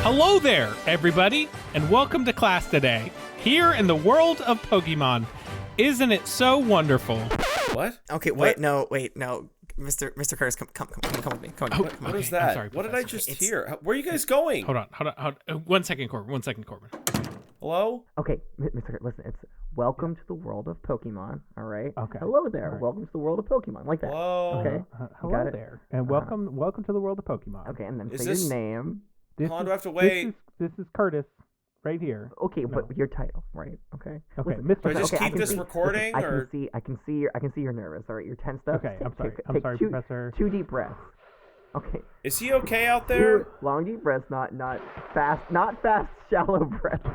Hello there, everybody, and welcome to class today, here in the world of Pokemon. Isn't it so wonderful? What? Okay, wait, no. Mr. Kurtis, come with me. Come on. What was that? Sorry, what did I just Professor. hear? Where are you guys going? Hold on. 1 second, Corbin. 1 second, Corbin. Hello? Okay, Mr. Kurtis, listen, it's welcome to the world of Pokemon, all right? Okay. Hello there. All right. Welcome to the world of Pokemon, like that. Whoa. Okay. Hello got it? there, and welcome to the world of Pokemon. Okay, and then Is say this- your name. How long do I have to wait? This is Curtis, right here. Okay, but your title, right? Okay. Okay, Listen, Mr. Do I just okay, keep can this see- recording, listen, or? I can see you're nervous. All right, you're tensed up. Okay, I'm sorry. I'm take sorry, two, Professor. 2 deep breaths. Okay. Is he okay out there? 2 long deep breaths, not fast, shallow breaths.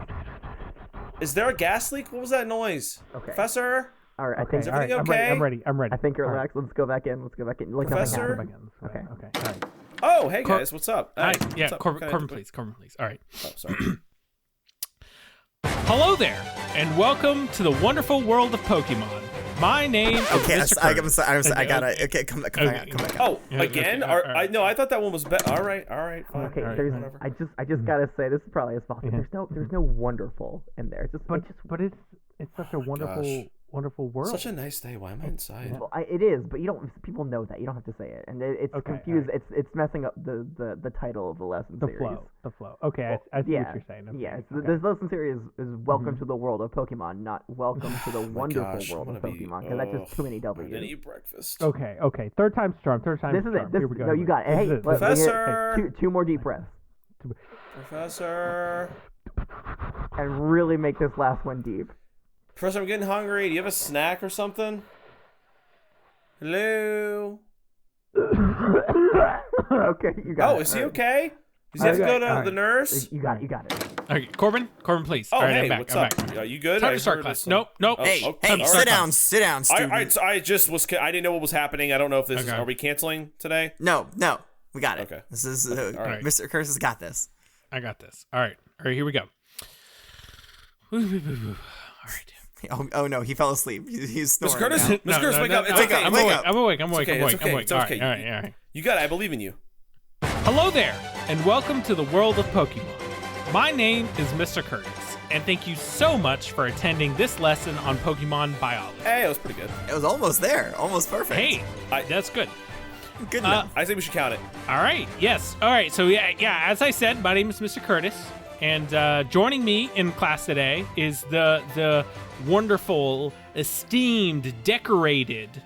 Is there a gas leak? What was that noise? Okay. Professor? All right, Okay, Is all right, everything okay? I'm ready. I think you're All right. relaxed. Let's go back in. Like nothing Professor? happened. Okay. Okay. Okay. All right. Oh, hey guys, what's up? Hi. Hey, Yeah, what's up? Corbin, Can I Corbin, do- please. Corbin, please. All right. Oh, sorry. Hello there, and welcome to the wonderful world of Pokemon. My name is Okay, Mr. I'm Curtis. sorry. I gotta. Okay, come back. Oh, Yeah, again? okay, all right. No, I thought that one was better. All right, fine. Okay, All right, there's. whatever. I just gotta say this is probably his fault. Yeah. There's no wonderful in there. But it's such a wonderful gosh. wonderful world. Such a nice day. Why am I inside? Well, it is, but you don't. People know that. You don't have to say it, and it's Okay, confused. alright. It's messing up the title of the lesson the series. flow. Okay, I see Yeah, what you're saying. Okay, yeah. okay. This lesson series is welcome to the world of Pokemon, not welcome to the wonderful gosh, world I'm of gonna be- Pokemon, because that's just too many I didn't W's. eat breakfast. Okay. Third time's charm. This is charm. it. Here we go. No, you got it. This Hey, is it. let me hear it. Professor! Two more deep breaths, Professor? and really make this last one deep. Professor, I'm getting hungry. Do you have a snack or something? Hello? Okay, you got it. Oh, is he Alright. okay? Does he have to Okay, go to alright. the nurse? You got it. Okay, Corbin, please. Oh, All right, hey, I'm back. what's I'm up? back. Are you good? Time I to start heard class. some- Nope. Oh, Hey, okay. hey, All sit right. down, student. I just was. I didn't know what was happening. I don't know if this is. Okay. Are we canceling today? No, we got it. Okay. This is all right. Mr. Kurtis has got this. I got this. All right, here we go. All right. Oh no, he fell asleep. He's snoring. Mr. Curtis, now. Mr. Curtis, wake up. It's no, okay. I'm Wake awake. up. I'm awake. I'm It's awake. okay, I'm it's awake. okay, I'm awake. it's All okay. right. All right. You got it. I believe in you. Hello there, and welcome to the world of Pokemon. My name is Mr. Curtis, and thank you so much for attending this lesson on Pokemon biology. Hey, that was pretty good. It was almost there, almost perfect. Hey, that's good. Good enough. I think we should count it. All right. Yes. All right. So yeah. As I said, my name is Mr. Curtis, and joining me in class today is the wonderful, esteemed, decorated,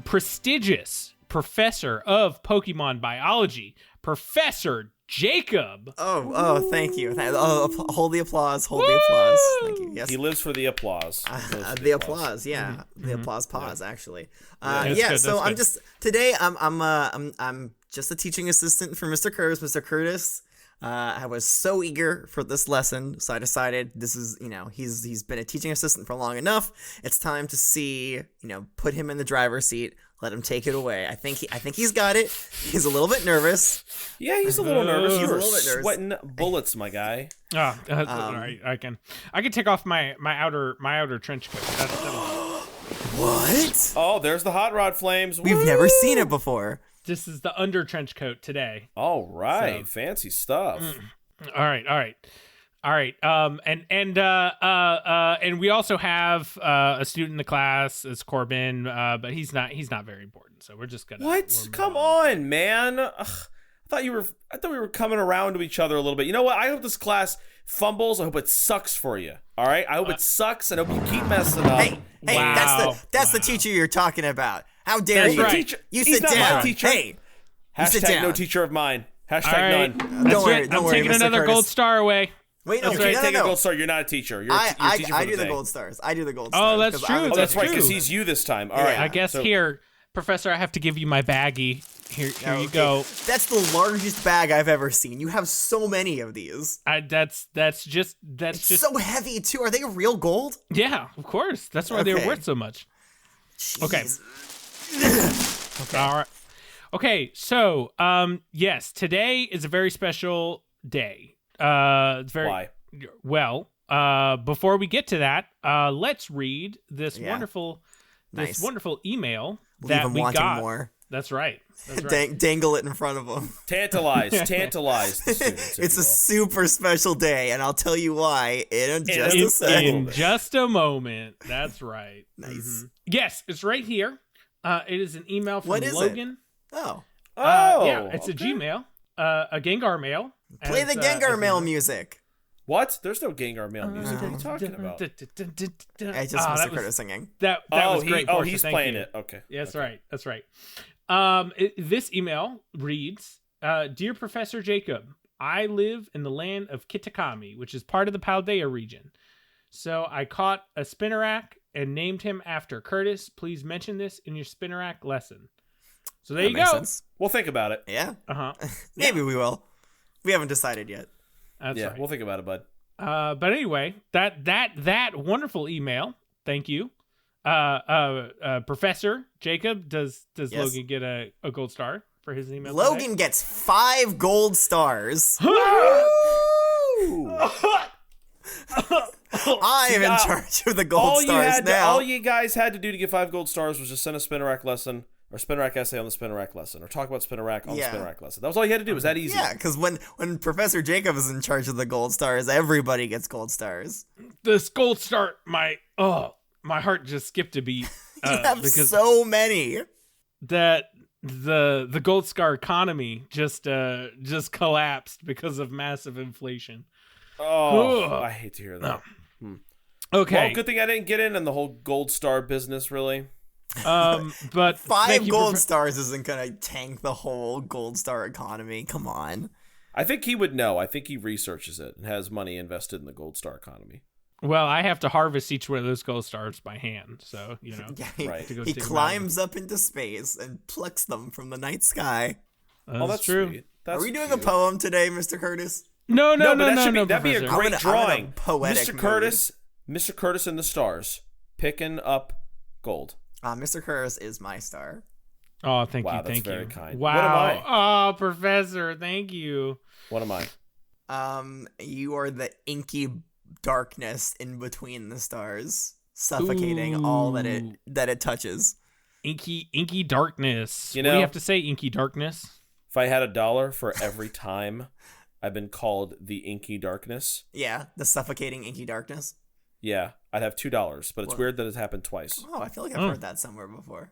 prestigious professor of Pokemon biology, Professor Jacob. Oh, thank you. Hold the applause. Hold the applause. Thank you. Yes. He lives for the applause. He lives for The applause, yeah, the applause pause, actually. That's Yeah, good, so that's I'm good. just today. I'm just a teaching assistant for Mr. Curtis. Mr. Curtis, I was so eager for this lesson, so I decided this is, he's been a teaching assistant for long enough. It's time to see, put him in the driver's seat. Let him take it away. I think he's got it. He's a little bit nervous. Yeah, he's a little nervous. He's You a were little bit nervous. sweating bullets, my guy. All right. I can take off my outer trench coat. What? Oh, there's the hot rod flames. We've Woo! never seen it before. This is the under trench coat today. All right, So- fancy stuff. All right. And we also have a student in the class. It's Corbin, but he's not very important. So we're just gonna. What? Come on, man. Ugh, I thought we were coming around to each other a little bit. You know what? I hope this class fumbles. I hope it sucks for you. All right. I hope it sucks, and I hope you keep messing up. Hey, Wow. that's the teacher you're talking about. How dare That's you? right. Teacher, You he's sit not down. my teacher. Hey, you sit Hashtag no down. teacher of mine. Hashtag All right. none. That's Don't worry, right. don't I'm worry, taking Mr. another Curtis. gold star away. Wait, no, You can't take a no. gold star. You're not a teacher. You're I a teacher for do the day. gold stars. I do the gold Oh, stars. that's 'cause true. I'm a Oh, that's teacher. right, because true. he's you this time. All right. I guess so- here, Professor, I have to give you my baggie. Here you Okay. go. That's the largest bag I've ever seen. You have so many of these. That's just So heavy too. Are they real gold? yeah, of course. That's why they're Okay. worth so much. Okay. Jeez. All right. Okay, so yes, today is a very special day. It's very Why? well. Before we get to that, let's read this Yeah. wonderful Nice. email Leave that him we wanting got. more. That's right. That's right. Dangle it in front of them. Tantalize the students. if It's you a will. super special day, and I'll tell you why in just a second. In just a moment. That's right. Nice. Yes, it's right here. It is an email from What is Logan. it? Oh. Yeah, it's a Gmail. A Gengar mail. Play the Gengar mail music. What? There's no Gengar mail music. What are you talking about? It's just Mr. Curtis singing. That was great. Portia, he's thank playing you. it. Okay. Yeah, that's Okay. right. That's right. This email reads, Dear Professor Jacob, I live in the land of Kitakami, which is part of the Paldea region. So I caught a Spinarak and named him after Kurtis. Please mention this in your Spinarak lesson. So there you Makes go. sense. We'll think about it. Yeah. Uh-huh. Maybe we will. We haven't decided yet. That's Yeah, right. we'll think about it, bud. But anyway, that wonderful email. Thank you. Professor Jacob, does Yes. Logan get a gold star for his email? Logan gets 5 gold stars. I am in charge of the gold stars now. All you guys had to do to get 5 gold stars was just send a Spinarak lesson or Spinarak essay on the Spinarak lesson or talk about Spinarak on Yeah. the Spinarak lesson. That was all you had to do. It was that easy. Yeah, because when Professor Jacob is in charge of the gold stars, everybody gets gold stars. This gold star, my heart just skipped a beat. You have because so many. that the gold star economy just collapsed because of massive inflation. Oh, Ugh. I hate to hear that. Okay, Well, good thing I didn't get in the whole gold star business, really. but 5 thank you, gold stars isn't gonna tank the whole gold star economy. Come on. I think he would know. I think he researches it and has money invested in the gold star economy. Well, I have to harvest each one of those gold stars by hand, so Yeah, he, Right. To go he stick 'em climbs up into space and plucks them from the night sky. Oh, that's true. sweet. That's Are we doing cute. a poem today, Mr. Curtis? No, But that'd be a Professor. great I'm in a drawing. poetic Mr. Curtis and the stars picking up gold. Mr. Curtis is my star. Oh, thank Wow, you, that's thank very you. kind. Wow. What am Oh, Professor, thank you. What am I? You are the inky darkness in between the stars, suffocating all that it touches. Inky darkness. You What do know- you have to say, inky darkness? If I had $1 for every time I've been called the inky darkness, Yeah, the suffocating inky darkness. yeah, I'd have $2. But it's What? weird that it's happened twice. Oh, I feel like I've heard that somewhere before.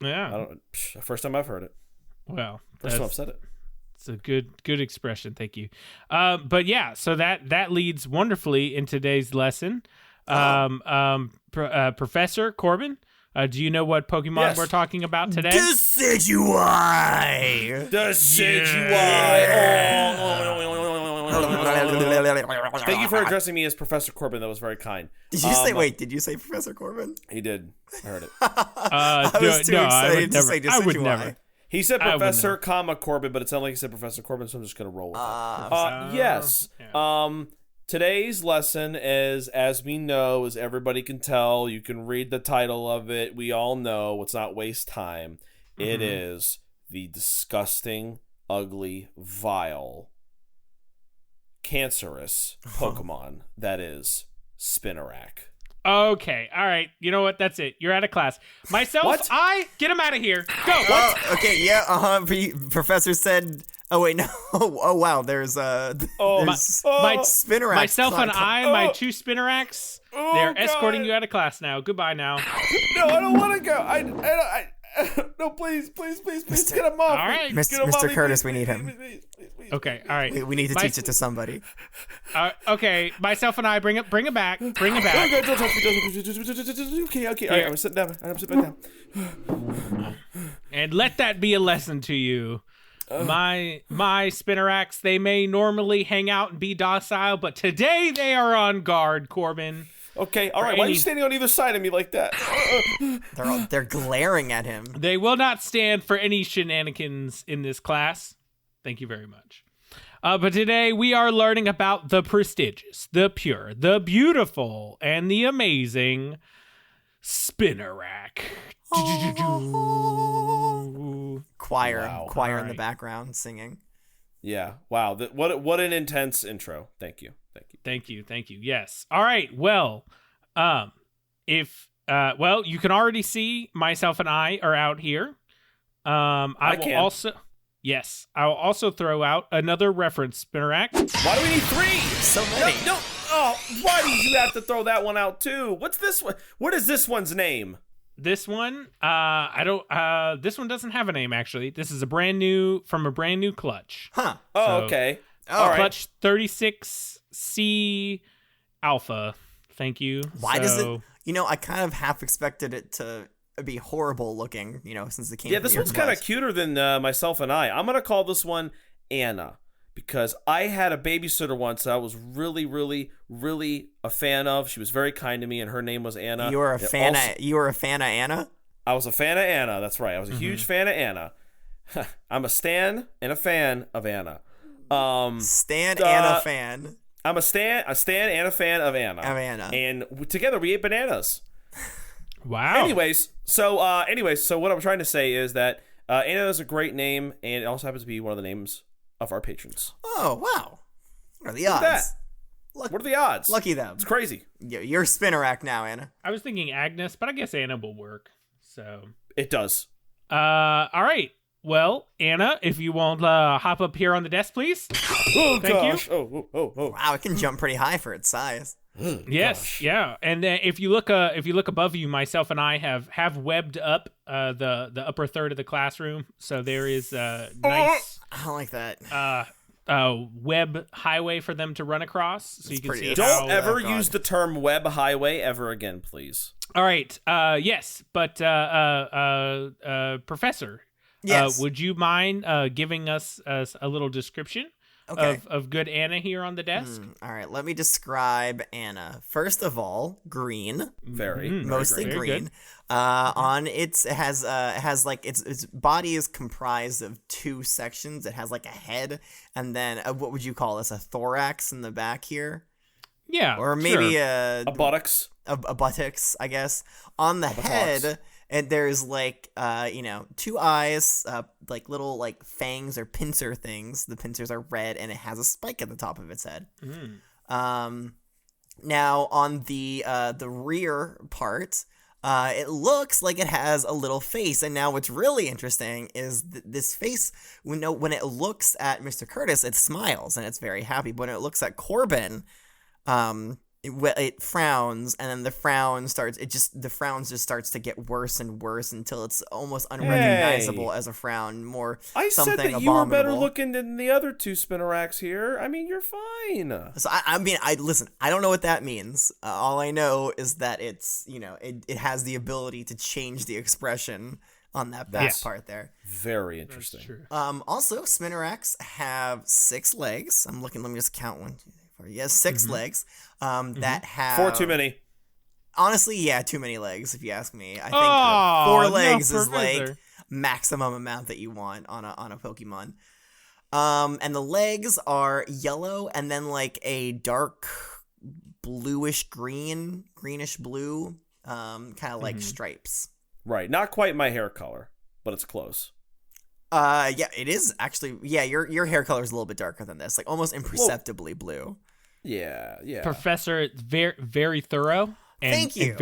Yeah. First time I've heard it. Well, First time I've said it. it's a good expression. Thank you. But yeah, so that leads wonderfully in today's lesson. Professor Corbin, do you know what Pokemon Yes. we're talking about today? Decidueye! Thank you for addressing me as Professor Corbin. That was very kind. Did you say? Wait, did you say Professor Corbin? He did. I heard it. I was too excited to say I would Decidueye. never. He said I would Professor, Corbin, but it sounded like he said Professor Corbin, so I'm just gonna roll with it. Yes. Yeah. Today's lesson is, as we know, as everybody can tell, you can read the title of it. We all know. Let's not waste time. It is the disgusting, ugly, vile, cancerous Pokemon that is Spinarak. Okay, all right. You know what? That's it. You're out of class. Myself, What? get him out of here. Go. Oh, okay, yeah, Professor said. Oh wait, no. Oh wow, there's my Spinarak. myself and my 2 Spinaraks, they're God. escorting you out of class now. Goodbye now. No, I don't want to go. I no, please, get him off. All right. Mr. Curtis, we need him. Please. Okay, all right. We need to teach it to somebody. Okay, myself and I bring it back. Bring it back. Okay, don't touch me. Okay. All right, I'm sitting down. And let that be a lesson to you. My Spinaraks, they may normally hang out and be docile, but today they are on guard, Corbin. Okay, all right. Why are you standing on either side of me like that? They're glaring at him. They will not stand for any shenanigans in this class. Thank you very much. But today we are learning about the prestigious, the pure, the beautiful, and the amazing Spinarak. Choir in the Alright. background singing. Yeah. Wow. What an intense intro. Thank you. Thank you. Yes. All right. Well, you can already see myself and I are out here. I will can. also. Yes, I will also throw out another reference, Spinarak. Why do we need 3? So many. No. Oh, why did you have to throw that one out too? What's this one? What is this one's name? This one, I don't. This one doesn't have a name actually. This is a brand new clutch. Huh. Oh, So- okay. Oh, All right. Clutch 36C Alpha. Thank you. Why does So- it? I kind of half expected it to be horrible looking. Since it came. Yeah, from this your one's kind of Plus. cuter than myself and I. I'm gonna call this one Anna because I had a babysitter once that I was really, really, really a fan of. She was very kind to me, and her name was Anna. You were a It fan. also- You were a fan of Anna. I was a fan of Anna. That's right. I was a huge fan of Anna. I'm a stan and a fan of Anna. Stan the- Anna fan I'm a stan and a fan of Anna. of Anna. And together we ate bananas. Wow. Anyways, so what I'm trying to say is that Anna is a great name, and it also happens to be one of the names of our patrons. Oh wow! What are the Look at odds? What are the odds? Lucky them. It's crazy. You're Spinarak now, Anna. I was thinking Agnes, but I guess Anna will work. So, It does. all right. Well, Anna, if you won't hop up here on the desk, please. Oh Thank you. gosh. Oh. Wow, it can jump pretty high for its size. Yes, Gosh. yeah. And if you look above you, myself and I have webbed up the upper third of the classroom. So there is a nice I don't like that. web highway for them to run across. So you can pretty- see it's- how. Don't ever God. use the term web highway ever again, please. All right. Yes, but Professor, Yes. would you mind giving us a little description Okay. of good Anna here on the desk? All right, let me describe Anna. First of all, green, Very. Mhm. very mostly great. Very green. On it has like its body is comprised of 2 sections. It has like a head, and then what would you call this? A thorax in the back here, Yeah, or maybe sure. A buttocks. a buttocks, I guess. On the head, and there's like 2 eyes, like little like fangs or pincer things. The pincers are red, and it has a spike at the top of its head. Now on the rear part, it looks like it has a little face. And now what's really interesting is this face. When it looks at Mr. Kurtis, it smiles and it's very happy. But when it looks at Corbin, it frowns, and then the frown just starts to get worse and worse until it's almost unrecognizable as a frown. More I said something that you were better abominable. looking than the other 2 Spinaraks here. I mean, you're fine. So I mean, listen. I don't know what that means. All I know is that it's it has the ability to change the expression on that back Yes. part there. Very That's interesting. true. Also, Spinaraks have 6 legs. I'm looking. Let me just count 1, 2, 3, 4. Yes, 6 legs. That have 4 too many. Honestly, yeah, too many legs if you ask me. I think Oh, 4 no, legs is Professor. like maximum amount that you want on a Pokemon. And the legs are yellow and then like a dark bluish greenish blue, kind of like stripes. Right. Not quite my hair color, but it's close. Yeah, it is actually. Yeah, your hair color is a little bit darker than this, like almost imperceptibly blue. Yeah. Professor, it's very very thorough. And, Thank you. and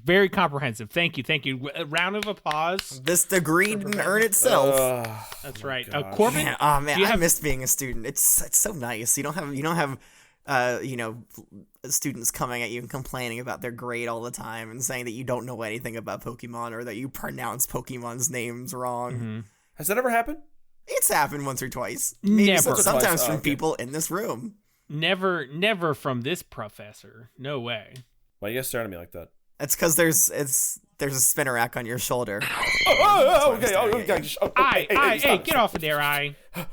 very comprehensive. Thank you. A round of applause. This degree didn't earn itself. That's right. gosh. Corbin, Man, oh man, do you I have- miss being a student. It's so nice. You don't have students coming at you and complaining about their grade all the time and saying that you don't know anything about Pokemon or that you pronounce Pokemon's names wrong. Has that ever happened? It's happened once or twice. Maybe Never. sometimes Twice, from okay. people in this room. never from this professor. No way. Why are you guys staring at me like that? It's because there's a Spinarak on your shoulder. Okay. Hey, get off of there, I. All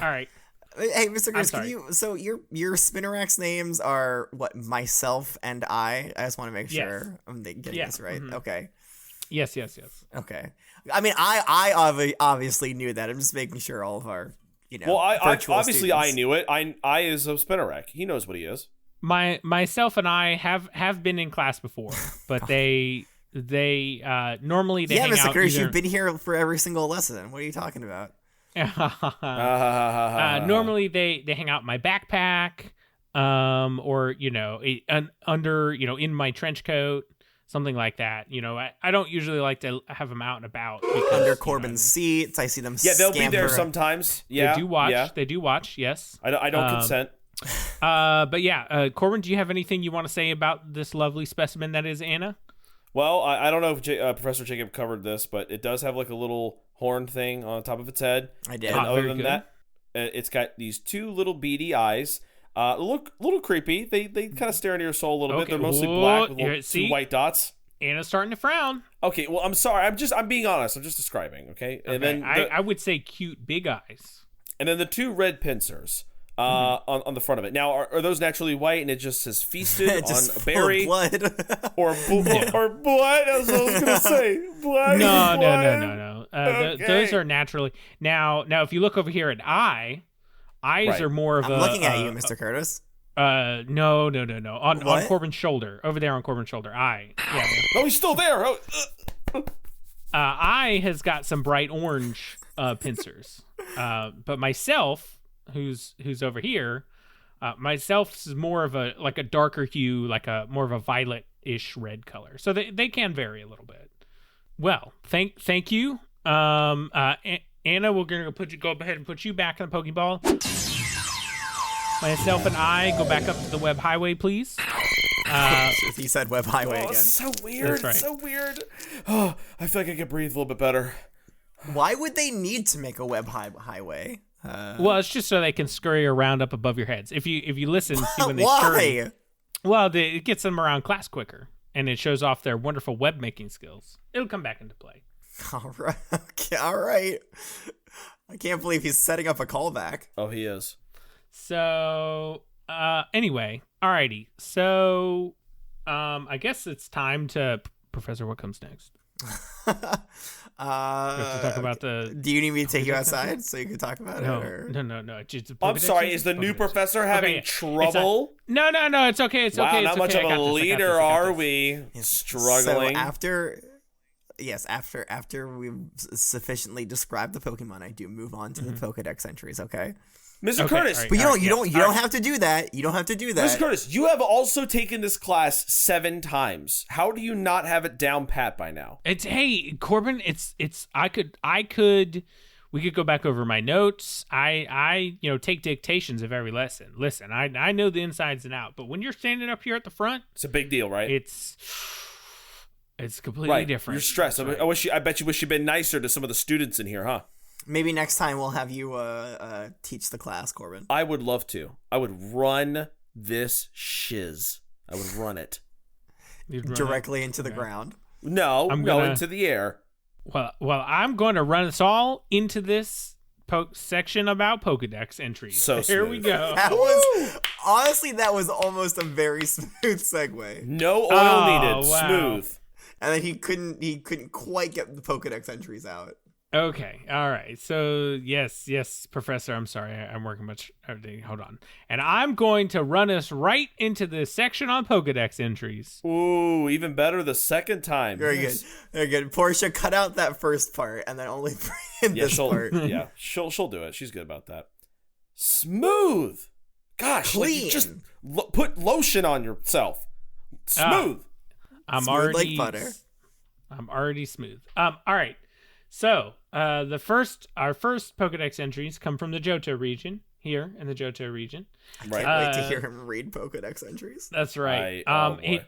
right. Hey, Mr. Chris, sorry. your Spinarak's names are what? Myself and I just want to make Yes. sure I'm getting Yeah, this right. mhm. Okay. Yes. Okay. I mean, I obviously knew that. I'm just making sure all of our, Well, I virtual obviously I students- knew it. I is a Spinarak. He knows what he is. Myself and I have been in class before, but they normally they Yeah, hang Mr. out. Curtis, either- you've been here for every single lesson. What are you talking about? Normally they hang out in my backpack, or under in my trench coat. something like that. I don't usually like to have them out and about Under Corbin's seats. I see them. Yeah, they'll be there scamper. sometimes. Yeah, they do watch. Yeah. They do watch. Yes. I don't consent. But yeah, Corbin, do you have anything you want to say about this lovely specimen that is Anna? Well, I don't know if Professor Jacob covered this, but it does have like a little horn thing on top of its head. I did. And other very than good. that, it's got these two little beady eyes. Look a little creepy. They kind of stare into your soul a little bit. Okay. They're mostly Whoa, black with here, little, see? two white dots. Anna's starting to frown. Okay, well, I'm sorry. I'm being honest. I'm just describing. Okay, and Okay, then I would say cute big eyes. and then the two red pincers. On the front of it. Now, are those naturally white and it just says feasted Just on a full berry? of blood. Or blood? That's what I was going to say. Blood? No. Okay. Those are naturally. Now, if you look over here at eyes Right. are more of I'm a. looking at you, Mr. Curtis. No. On What? Corbin's shoulder. Over there on Corbin's shoulder. Eye. Yeah. Oh, he's still there. Eye has got some bright orange pincers. But myself, who's over here, myself is more of a darker hue, like a more of a violet-ish red color. So they can vary a little bit. Well, thank you. Anna, we're gonna go ahead and put you back on the Pokeball. Myself and I go back up to the web highway, please. He said web highway Oh, again. it's so weird. That's right. It's so weird. Oh, I feel like I can breathe a little bit better. Why would they need to make a web highway? Well, it's just so they can scurry around up above your heads. If you listen, see when they scurry. Why? Well, it gets them around class quicker, and it shows off their wonderful web making skills. It'll come back into play. All right. Okay, all right. I can't believe he's setting up a callback. Oh, he is. So, anyway, alrighty. So, I guess it's time to Professor. What comes next? We have to talk about the. Do you need me to take you Pokédex outside so you can talk about No, it? Or? no. It's I'm sorry. Is the new professor having yeah. trouble? No. It's okay. It's Wow, okay. not it's much okay. of I a got this, I got leader, this, I got are this. we? Yes. Struggling. So after we've sufficiently described the Pokemon, I do move on to the Pokedex entries. Okay. Mr. Okay, Curtis, all right. But you don't All right. have to do that. You don't have to do that. Mr. Curtis, you have also taken this class 7 times. How do you not have it down pat by now? Hey Corbin, it's I could we could go back over my notes. I take dictations of every lesson. Listen, I know the insides and out, but when you're standing up here at the front, It's a big deal, right? it's completely right. different. You're stressed. That's right. I bet you wish you'd been nicer to some of the students in here, huh? Maybe next time we'll have you teach the class, Corbin. I would love to. I would run this shiz. I would run it. You'd run Directly into the ground. No, I'm no, gonna- into the air. Well, I'm going to run us all into this section about Pokedex entries. So here we smooth. go. That was honestly a very smooth segue. No oil Oh, needed. wow. Smooth. And then he couldn't quite get the Pokedex entries out. Okay, all right. So yes, Professor. I'm sorry, I'm working much. Hold on, and I'm going to run us right into the section on Pokedex entries. Ooh, even better the second time. Very Yes. good. Very good. Portia, cut out that first part and then only bring in Yeah, this she'll part. yeah, she'll do it. She's good about that. Smooth. Gosh, like you Clean. just put lotion on yourself. Smooth. I'm Smooth already like butter. I'm already smooth. All right. So our first Pokedex entries come from the Johto region. Here in the Johto region. Can't wait to hear him read Pokedex entries. That's right. boy.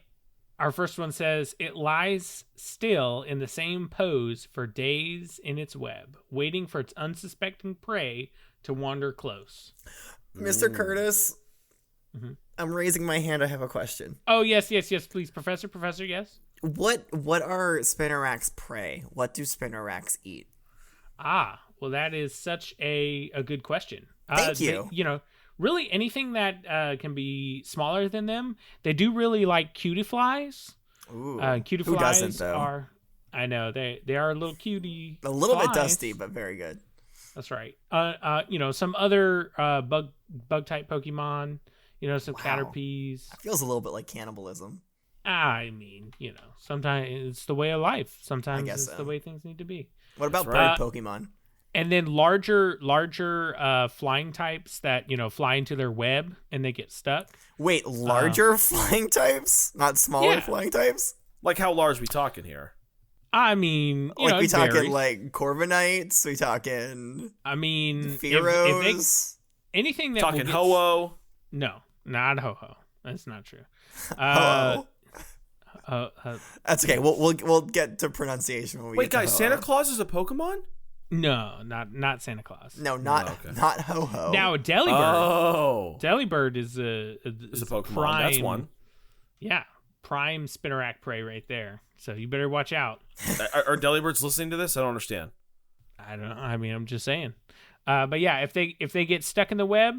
Our first one says, it lies still in the same pose for days in its web, waiting for its unsuspecting prey to wander close. Mr. Curtis, Mhm. I'm raising my hand. I have a question. Oh, yes, please. Professor, yes. What are Spinarak's prey? What do Spinaraks eat? Well, that is such a good question. Thank you. Really anything that can be smaller than them. They do really like cutie flies. Ooh, Cutie who flies doesn't, though? are, I know, they are a little cutie A little bit flies. dusty, but very good. That's right. Some other bug type Pokemon, some Wow. Caterpies. Feels a little bit like cannibalism. I mean, sometimes it's the way of life. Sometimes guess it's so. the way things need to be. What about That's bird Pokemon? And then larger flying types that, fly into their web and they get stuck. Wait, larger flying types? Not smaller yeah. flying types? Like how large we talking here? I mean, you Like know, we it talking varies. like Corviknights, we talking I mean, Fearos. anything that Talking will get Ho-Oh? No, not ho-ho. That's not true. Oh, Uh, that's okay. We'll get to pronunciation when we Wait, get to guys, ho-oh. Santa Claus is a Pokemon? no, not Santa Claus. No, not Oh, okay. not ho ho. Now Delibird. Oh. Delibird is It's a Pokemon. Prime, That's one. Yeah, prime Spinarak prey right there. So you better watch out. Are Delibirds listening to this? I don't understand. I don't know. I mean, I'm just saying. But yeah, if they get stuck in the web,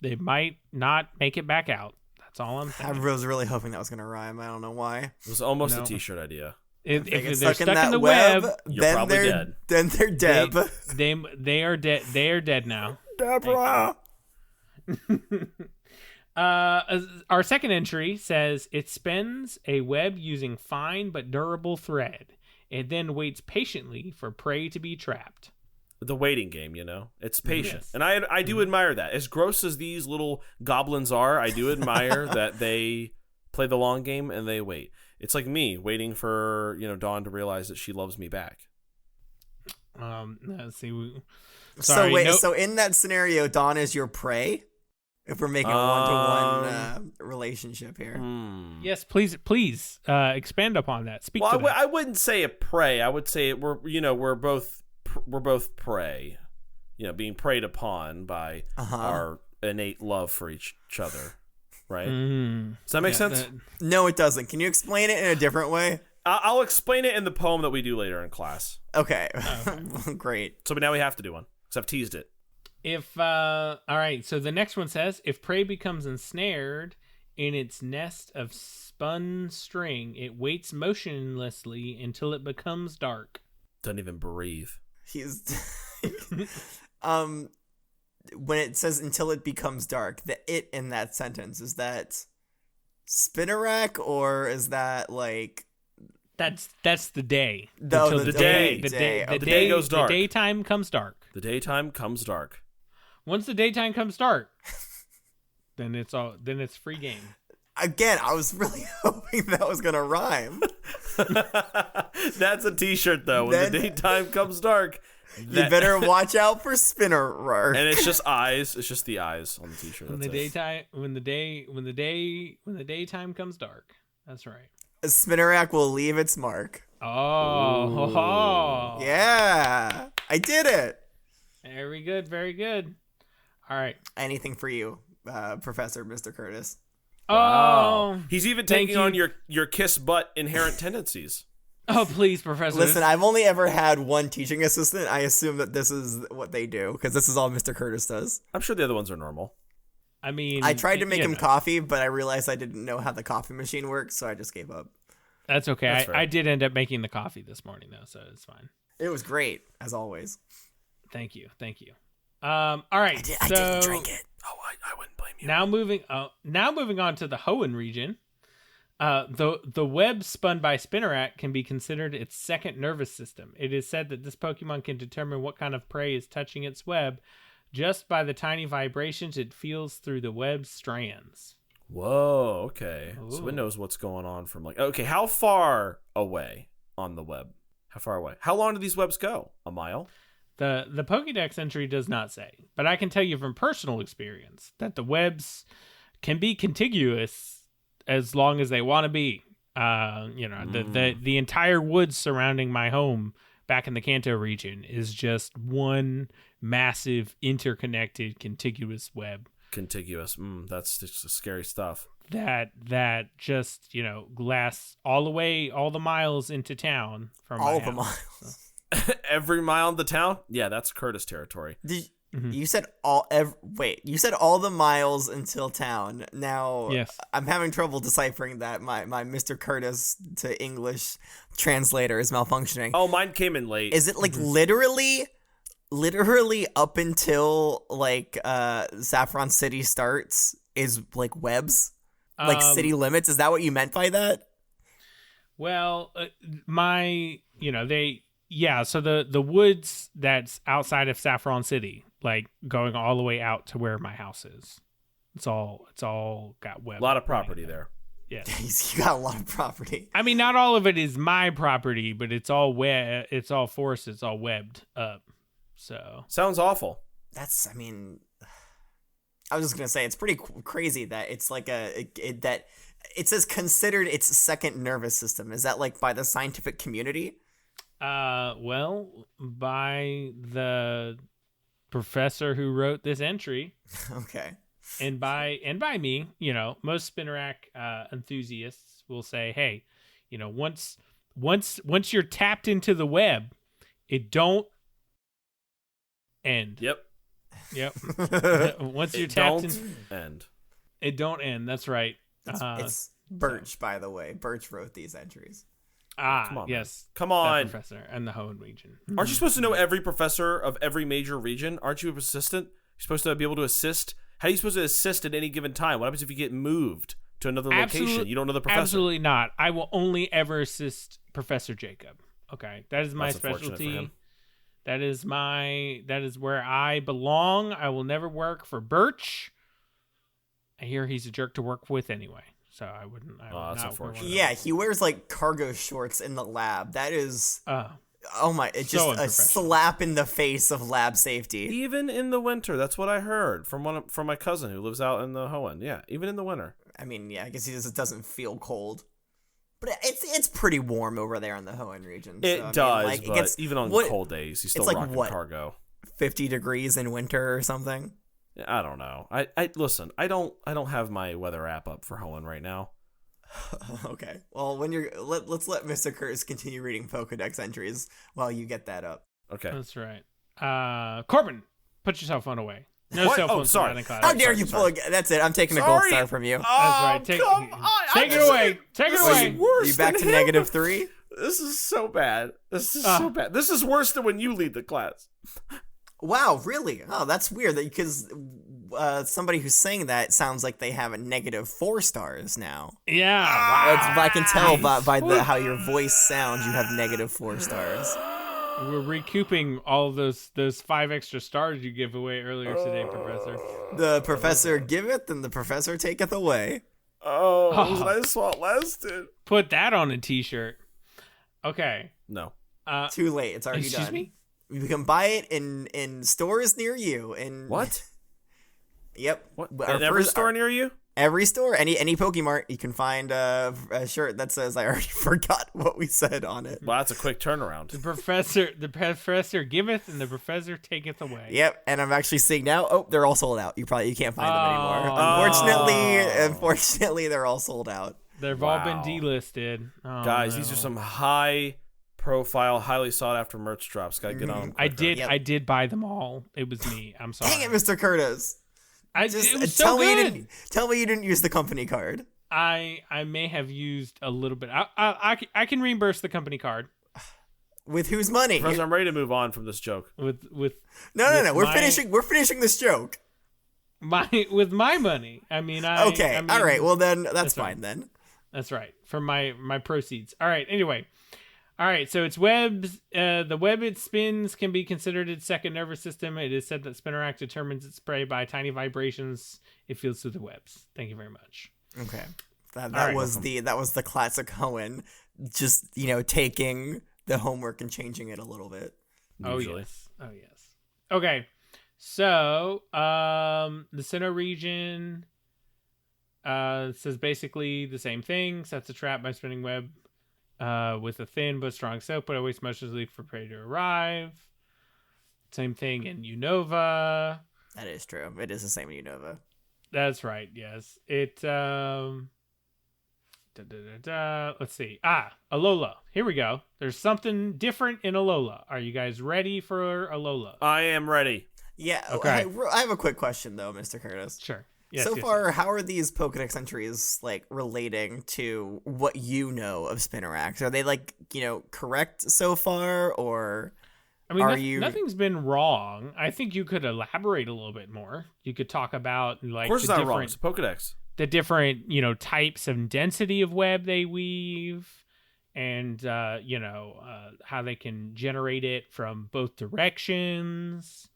they might not make it back out. That's all I'm I saying. was really hoping that was gonna rhyme. I don't know why. It was almost No. a T-shirt idea. If They get they're stuck stuck in the web, web, You're then probably they're dead. then they're dead. they are dead. They are dead now. Deborah. Our second entry says it spins a web using fine but durable thread. It then waits patiently for prey to be trapped. The waiting game, you know? It's patient. Yes. And I do admire that. As gross as these little goblins are, I do admire that they play the long game and they wait. It's like me waiting for, Dawn to realize that she loves me back. Let's see. So Sorry, wait, no- so in that scenario, Dawn is your prey? If we're making a one-to-one relationship here. Yes, please expand upon that. Speak Well, to that. I wouldn't say a prey. I would say we're both prey. Being preyed upon by our innate love for each other, right? Does that make sense? No, it doesn't. Can you explain it in a different way? I'll explain it in the poem that we do later in class. Okay. Great. So now we have to do one because I've teased it. All right, so the next one says, if prey becomes ensnared in its nest of spun string, it waits motionlessly until it becomes dark. Doesn't even breathe. He's when it says until it becomes dark, the it in that sentence, is that Spinarak or is that like That's the day. No, Until the day. The day goes dark. The daytime comes dark. The daytime comes dark. Once the daytime comes dark, then it's free game. Again, I was really hoping that was gonna rhyme. That's a T-shirt though. When the daytime comes dark, You better watch out for Spinarak. and it's just eyes. It's just the eyes on the T-shirt. When That's it. when the daytime comes dark. That's right. Spinarak will leave its mark. Oh, Yeah, I did it. very good, very good. All right. Anything for you, Professor Mr. Kurtis. Oh, He's even Thank taking on you. your kiss butt inherent tendencies. oh, please, Professor. Listen, I've only ever had one teaching assistant. I assume that this is what they do because this is all Mr. Kurtis does. I'm sure the other ones are normal. I mean, I tried to make him know, coffee, but I realized I didn't know how the coffee machine works, so I just gave up. That's okay. That's fair. I did end up making the coffee this morning though, so it's fine. It was great, as always. Thank you. All right. I didn't drink it. Oh, I wouldn't blame you. Now moving on to the Hoenn region. The web spun by Spinarak can be considered its second nervous system. It is said that this Pokemon can determine what kind of prey is touching its web just by the tiny vibrations it feels through the web's strands. Whoa, okay. So Ooh. it knows what's going on from okay, how far away on the web? How far away? How long do these webs go? A mile? The Pokédex entry does not say, but I can tell you from personal experience that the webs can be contiguous as long as they want to be. The entire woods surrounding my home back in the Kanto region is just one massive interconnected contiguous web. Contiguous. That's just scary stuff. That just lasts all the miles into town from All my the house. miles. Every mile in the town? Yeah, that's Kurtis territory. You said you said all the miles until town. Now, Yes. I'm having trouble deciphering that. My Mr. Kurtis to English translator is malfunctioning. Oh, mine came in late. Is it like literally up until like Saffron City starts is like webs? Like city limits? Is that what you meant by that? Well, so the woods that's outside of Saffron City, like going all the way out to where my house is. It's all got web. A lot of property there. Yes. You got a lot of property. I mean, not all of it is my property, but it's all it's all forest, it's all webbed up. So Sounds awful. I mean, I was just gonna say it's pretty crazy that it's like that it says considered its second nervous system. Is that like by the scientific community? Well, by the professor who wrote this entry. Okay. And by me, most Spinarak enthusiasts will say, hey, once you're tapped into the web, it don't end. Yep. Once you're It tapped don't in, end. it don't end. That's right. It's Birch, by the way. Birch wrote these entries. Come on, yes. man. Come That on. professor and the Hoenn region. Aren't you supposed to know every professor of every major region? Aren't you an assistant? You're supposed to be able to assist. How are you supposed to assist at any given time? What happens if you get moved to another location? You don't know the professor. Absolutely not. I will only ever assist Professor Jacob. Okay, that is my That's unfortunate for specialty. him. That is where I belong. I will never work for Birch. I hear he's a jerk to work with anyway, so I would that's not unfortunate. work. Yeah, he wears like cargo shorts in the lab. That is, oh my, it's So just a unprofessional. slap in the face of lab safety. Even in the winter, that's what I heard from my cousin who lives out in the Hoenn. Yeah, even in the winter. I mean, yeah, I guess he just doesn't feel cold. But it's pretty warm over there in the Hoenn region. It so, I mean, does, like, it but gets, even on what- cold days, he's still it's like rocking what? cargo. 50 degrees in winter or something. I don't know. I listen. I don't have my weather app up for Hoenn right now. Okay. Well, when let's let Mr. Curtis continue reading Pokedex entries while you get that up. Okay. That's right. Corbin, put your cell phone away. No What? cell Oh, phones sorry. allowed in class. How dare you sorry. pull? That's it. I'm taking a gold Sorry. star from you. That's right. Take it away. Take it This away. is worse You back than to him. -3? This is so bad. This is so bad. This is worse than when you lead the class. Wow, really? Oh, that's weird. Because somebody who's saying that sounds like they have a -4 stars now. Yeah. Wow. I can tell by how your voice sounds. You have -4 stars. We're recouping all those 5 extra stars you gave away earlier today, Professor. The professor giveth, and the professor taketh away. Oh, that's what lasted. Put that on a t-shirt. Okay. No. Too late. It's already Excuse done. me? You can buy it in stores near you. What? Yep. What? Our In every first- store near you? Every store, any Pokemart, you can find a shirt that says "I already forgot what we said" on it. Well, that's a quick turnaround. The professor giveth and the professor taketh away. Yep, and I'm actually seeing now. Oh, they're all sold out. You can't find them anymore. Unfortunately, they're all sold out. They've all Wow. been delisted. Oh, Guys, no. these are some high-profile, highly sought-after merch drops. Gotta get on them. I quicker. did. Yep. I did buy them all. It was me. I'm sorry. Dang it, Mr. Curtis! it Just was tell so me good. tell me you didn't use the company card. I may have used a little bit. I can reimburse the company card With whose money? Professor, I'm ready to move on from this joke. with No. We're my- finishing this joke. my money. I mean, Okay. I mean, all right. Well, then that's That's fine fine. then. That's right. From my proceeds. All right. Anyway. All right. So it's webs. The web it spins can be considered its second nervous system. It is said that Spinarak determines its prey by tiny vibrations it feels through the webs. Thank you very much. Okay. That right. was the classic Hoenn, just taking the homework and changing it a little bit. Usually. Oh yes. Okay. So the Sinnoh region says basically the same thing. Sets a trap by spinning web with a thin but strong soap, but always motionlessly for prey to arrive. Same thing in Unova. That is true. It is the same in Unova. That's right. Yes. It. Let's see. Alola. Here we go. There's something different in Alola. Are you guys ready for Alola? I am ready. Yeah. Okay. I have a quick question though, Mr. Curtis. Sure. Yes, so yes, far, how are these Pokedex entries relating to what you know of Spinarak? Are they correct so far, or I mean, are you? nothing's been wrong. I think you could elaborate a little bit more. You could talk about Of course, it's the not wrong. different, It's a Pokedex. the different types and density of web they weave, and how they can generate it from both directions,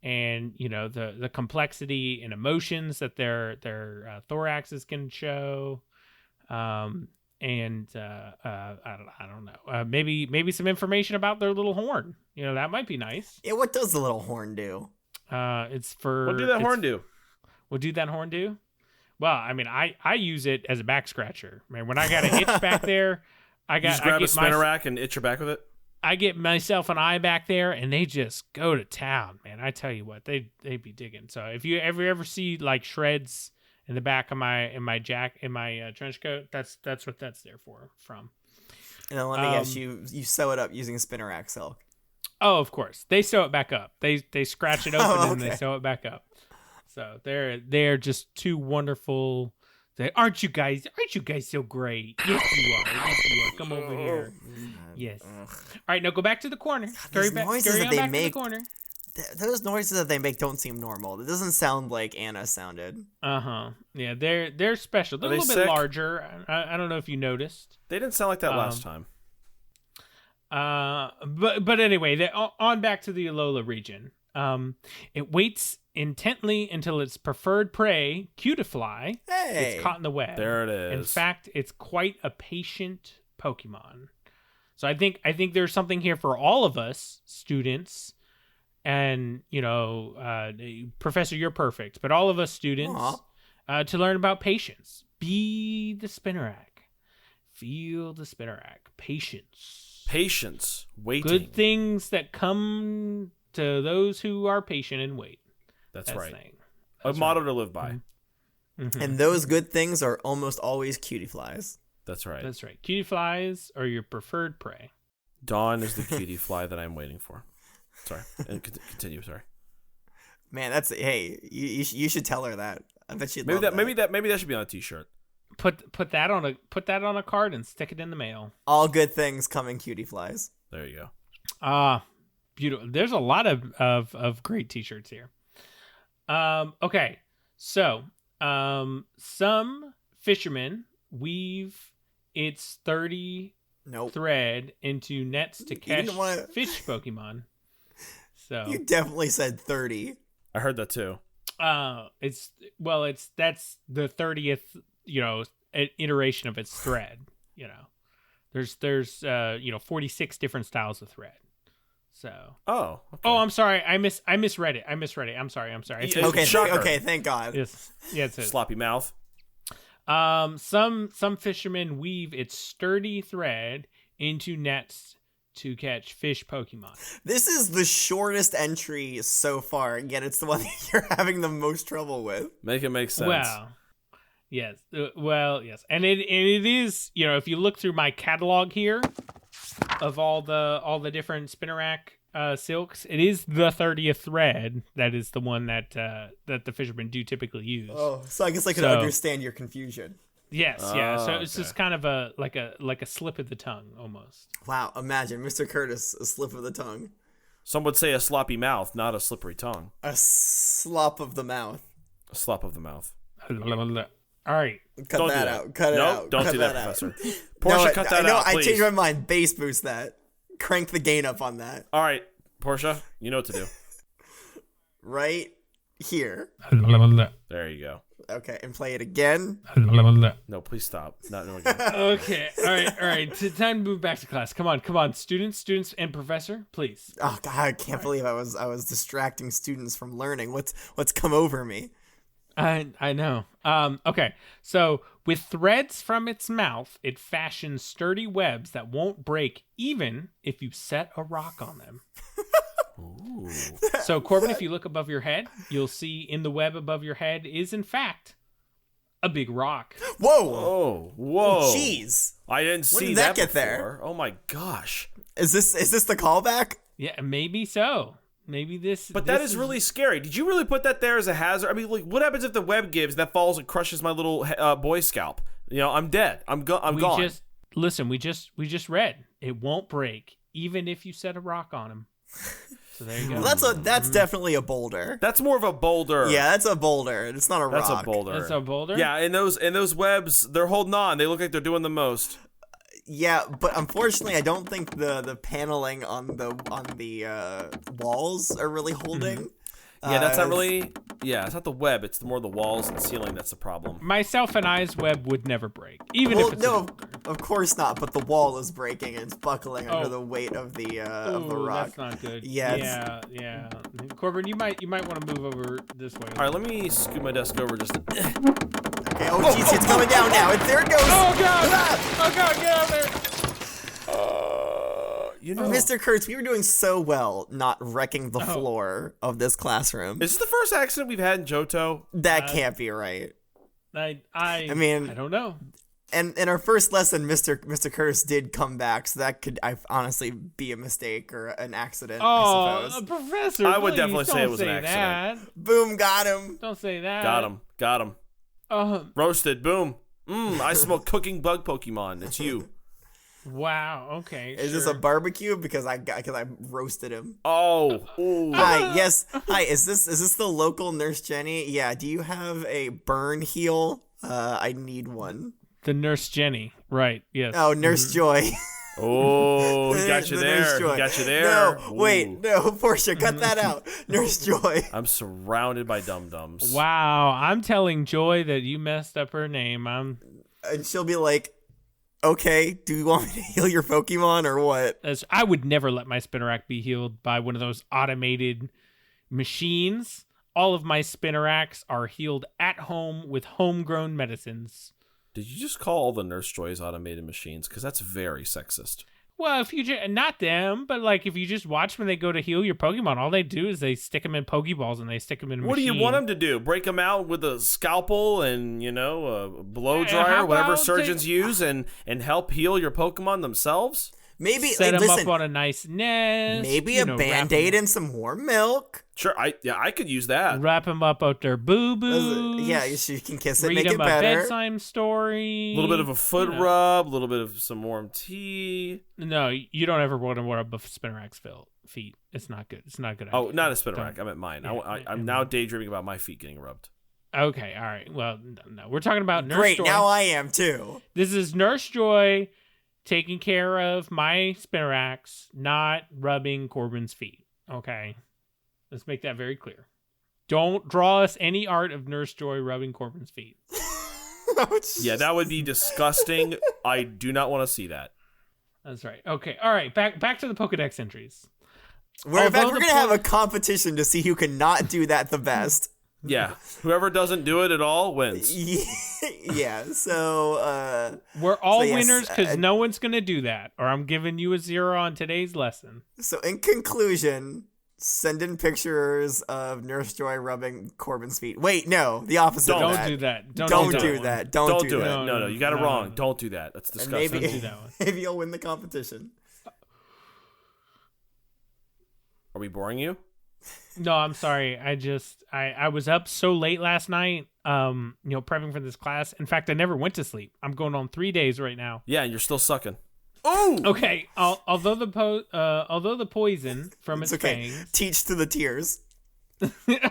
and the complexity and emotions that their thoraxes can show. And I don't know. Maybe some information about their little horn. That might be nice. Yeah, what does the little horn do? It's for. What do that horn do? What do that horn do? Well, I mean, I use it as a back scratcher. Man, when I got an itch back there, You just grab a Spinarak and itch your back with it? I get myself an eye back there, and they just go to town, man. I tell you what, they be digging. So if you ever see like shreds in the back of my trench coat, that's what that's there from. And then let me guess, you sew it up using Spinarak silk. Oh, of course, they sew it back up. They scratch it open and they okay. sew it back up. So they're just two wonderful. Aren't you guys so great? Yes, you are. Yes, you are. Come over here. Yes. All right, now go back to the corner. These noises that they make, to the corner. Those noises that they make don't seem normal. It doesn't sound like Anna sounded. Yeah, they're special. They're a little bit larger. I don't know if you noticed. They didn't sound like that last time. But anyway, on back to the Alola region. It waits intently until its preferred prey, Cutifly, gets caught in the web. There it is. In fact, it's quite a patient Pokemon. So I think there's something here for all of us students, and Professor, you're perfect, but all of us students to learn about patience. Be the Spinarak, feel the Spinarak. Patience, waiting. Good things that come to those who are patient and wait. That's right. A motto to live by. Mm-hmm. And those good things are almost always Cutiflies. That's right. That's right. Cutiflies are your preferred prey. Dawn is the cutie fly that I'm waiting for. Sorry. Continue. Sorry. Man, you should tell her that. I bet she'd maybe love that. Maybe that should be on a t-shirt. Put that on a card and stick it in the mail. All good things come in Cutiflies. There you go. Beautiful. There's a lot of great t-shirts here. Okay. So, some fishermen weave its sturdy thread into nets to catch fish Pokemon. So you definitely said 30. I heard that too. That's the 30th, iteration of its thread. There's 46 different styles of thread. So. Oh. Okay. Oh, I'm sorry. I misread it. I'm sorry. Okay. Thank God. Yes. Yeah. It's sloppy mouth. Some fishermen weave its sturdy thread into nets to catch fish Pokemon. This is the shortest entry so far, and yet it's the one that you're having the most trouble with. Make it make sense. Yes. Yes. And it is, if you look through my catalog here of all the different Spinarak silks, it is the 30th thread that is the one that the fishermen do typically use. Oh, so I guess I could understand your confusion. Yes, yeah. So it's just kind of a slip of the tongue almost. Wow, imagine Mr. Kurtis, a slip of the tongue. Some would say a sloppy mouth, not a slippery tongue. A slop of the mouth. A slop of the mouth. All right. Cut that out. Cut it out. Don't cut do that, out. Professor. Portia, cut that out, please. I changed my mind. Bass boost that. Crank the gain up on that. All right, Portia, you know what to do. Right here. There you go. Okay, and play it again. No, please stop. Not no again. Okay. All right. Time to move back to class. Come on, students, and professor, please. Oh God, I can't believe I was distracting students from learning. What's come over me? I know. Okay. So with threads from its mouth, it fashions sturdy webs that won't break even if you set a rock on them. Ooh. So Corbin, if you look above your head, you'll see in the web above your head is in fact a big rock. Whoa! Whoa! Jeez! I didn't see when did that get before. there? Oh my gosh! Is this the callback? Yeah, maybe so. Maybe this. But that is really scary. Did you really put that there as a hazard? I mean, like, what happens if the web gives that falls and crushes my little boy scalp? I'm dead. I'm gone. We just read it won't break even if you set a rock on him. So there you go. Well, that's definitely a boulder. That's more of a boulder. Yeah, that's a boulder. It's not a rock. That's a boulder. That's a boulder. Yeah, and those webs, they're holding on. They look like they're doing the most. Yeah, but unfortunately, I don't think the paneling on the walls are really holding. Yeah, that's not really. Yeah, it's not the web. It's more the walls and ceiling that's the problem. Myself and I's web would never break, even Well, if it's no, of course not. But the wall is breaking and it's buckling under the weight of the Ooh, rock. that's not good. Yeah, Yeah. Corbin, you might want to move over this way. All right, let me scoot my desk over just. Okay. Oh, jeez, it's coming down now. There it goes. Oh god! Ah! Oh god, get out there! Mr. Kurtz, we were doing so well not wrecking the floor of this classroom. Is this the first accident we've had in Johto? That can't be right. I mean, I don't know. And in our first lesson, Mr. Curtis did come back, so that could honestly be a mistake or an accident, I suppose. Professor, I would please, definitely say don't it was an say accident. that. Boom, got him. Don't say that. Got him. Roasted, boom. I smell cooking bug Pokemon. It's you. Wow, okay. Is this a barbecue? Because I roasted him. Oh. Ooh. Hi, yes. Hi, is this the local Nurse Jenny? Yeah, do you have a burn heal? I need one. The Nurse Jenny, right, yes. Oh, Nurse Joy. Oh, he got you there. He got you there. No, wait, no, Portia, cut that out. Nurse Joy. I'm surrounded by dum-dums. Wow, I'm telling Joy that you messed up her name. And she'll be like, okay, do you want me to heal your Pokemon or what? I would never let my Spinarak be healed by one of those automated machines. All of my Spinaraks are healed at home with homegrown medicines. Did you just call all the Nurse Joys automated machines? Because that's very sexist. Well, if you not them, but like if you just watch when they go to heal your Pokemon, all they do is they stick them in Pokeballs and they stick them in a What machine. do you want them to do? Break them out with a scalpel and, a blow How dryer, whatever about surgeons use, and help heal your Pokemon themselves? Maybe set them listen, up on a nice nest. maybe a Band-Aid and some warm milk. Sure, I could use that. Wrap them up out their boo-boos. Yeah, you can kiss it, Read make them it a better. bedtime story. A little bit of a foot rub, a little bit of some warm tea. No, you don't ever want to rub a Spinarak's feet. It's not good. It's not a good. Oh, idea. not a Spinarak. I meant mine. Yeah, I'm now daydreaming about my feet getting rubbed. Okay, all right. Well, no, we're talking about Nurse Great, Joy. now I am too. This is Nurse Joy taking care of my Spinaraks, not rubbing Corbin's feet. Okay, let's make that very clear. Don't draw us any art of Nurse Joy rubbing Corbin's feet. Yeah, that would be disgusting. I do not want to see that. That's right. Okay, all right. Back to the Pokedex entries. In fact, we're gonna have a competition to see who can not do that the best. Yeah, whoever doesn't do it at all wins. Yeah, so we're all yes, winners because no one's gonna do that, or I'm giving you a 0 on today's lesson. So in conclusion, send in pictures of Nurse Joy rubbing Corbin's feet. Wait, no, the opposite. Don't do that. Don't do that. Don't do it. that. No, you got it No. wrong. Don't do that. That's disgusting. Maybe, Don't do that one. maybe you'll win the competition. Are we boring you? No, I'm sorry. I was up so late last night, prepping for this class. In fact, I never went to sleep. I'm going on 3 days right now. Yeah, and you're still sucking. Oh, Okay. Although the poison from its fangs, Teach to the tears.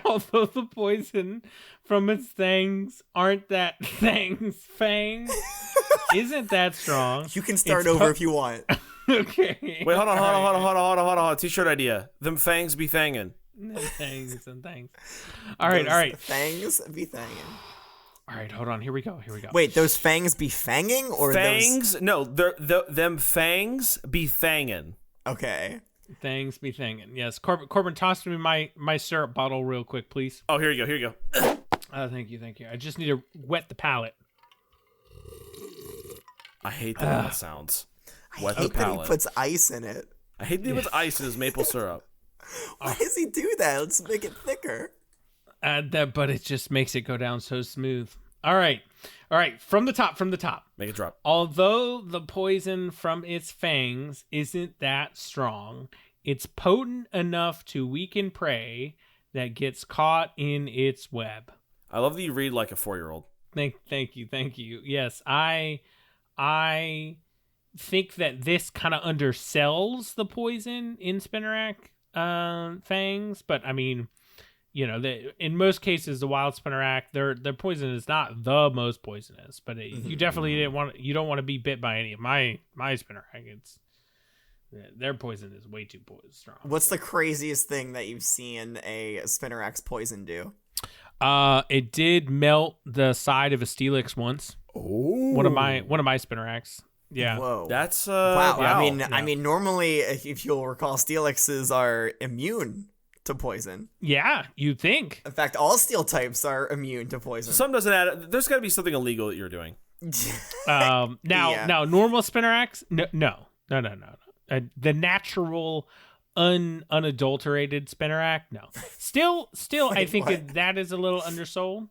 although the poison from its fangs aren't that fangs isn't that strong. You can start It's over if you want. Okay. wait, hold on. T-shirt idea. Them fangs be thangin'. Thanks and thanks. All right. Fangs be thanging. All right, hold on. Here we go. Wait, those fangs be fanging or Fangs? those? No, them fangs be thangin'. Okay. Thanks be thinking. Yes, Corbin, toss me my syrup bottle real quick, please. Oh, here you go. Thank you. I just need to wet the palate. I hate the way that sounds. Wet I hate the that he palate. puts ice in it. I hate that he puts ice in his maple syrup. Why does he do that? Let's make it thicker. But it just makes it go down so smooth. All right. From the top. Make it drop. Although the poison from its fangs isn't that strong, it's potent enough to weaken prey that gets caught in its web. I love that you read like a 4-year-old. Thank you. Yes, I think that this kind of undersells the poison in Spinarak fangs, but I mean, in most cases, the wild Spinarak, their poison is not the most poisonous, but you definitely you don't want to be bit by any of my Spinarak. Their poison is way too strong. What's the craziest thing that you've seen a Spinarak's poison do? It did melt the side of a Steelix once. Oh, One of my Spinaraks. Yeah. Whoa. That's wow. wow. I mean, normally, if you'll recall, Steelixes are immune to poison. Yeah, you'd think. In fact, all steel types are immune to poison. Some doesn't add. There's got to be something illegal that you're doing. Now Yeah. normal Spinaraks, no. The natural, unadulterated Spinarak, no. Still, Wait, I think what? that is a little undersold.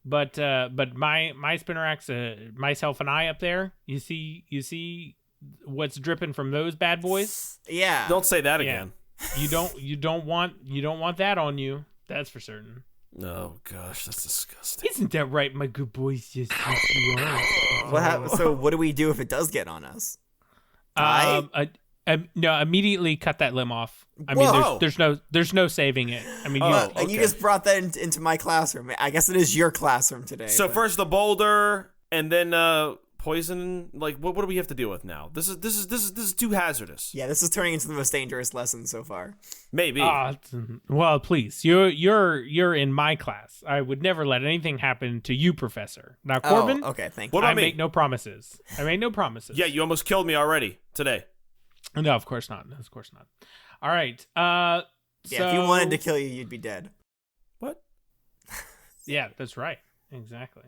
But my Spinaraks, myself and I up there, you see what's dripping from those bad boys. Yeah. Don't say that Yeah. again. You don't want that on you. That's for certain. Oh gosh, that's disgusting. Isn't that right, my good boys? Yes, you are. So what do we do if it does get on us? No, immediately cut that limb off. I Whoa. mean, there's no saving it. I mean, Oh. And you okay. just brought that into my classroom. I guess it is your classroom today. So but- first the boulder, and then poison. Like, what do we have to deal with now? This is too hazardous. Yeah, this is turning into the most dangerous lesson so far. Maybe. Well, please, you're in my class. I would never let anything happen to you, Professor. Now, Corbin, Oh, okay, thank What you. about I me? make no promises. Yeah, you almost killed me already today. No, of course not. Of course not. All right. Yeah, if you wanted to so- kill you, you'd be dead. What? Yeah, that's right. Exactly.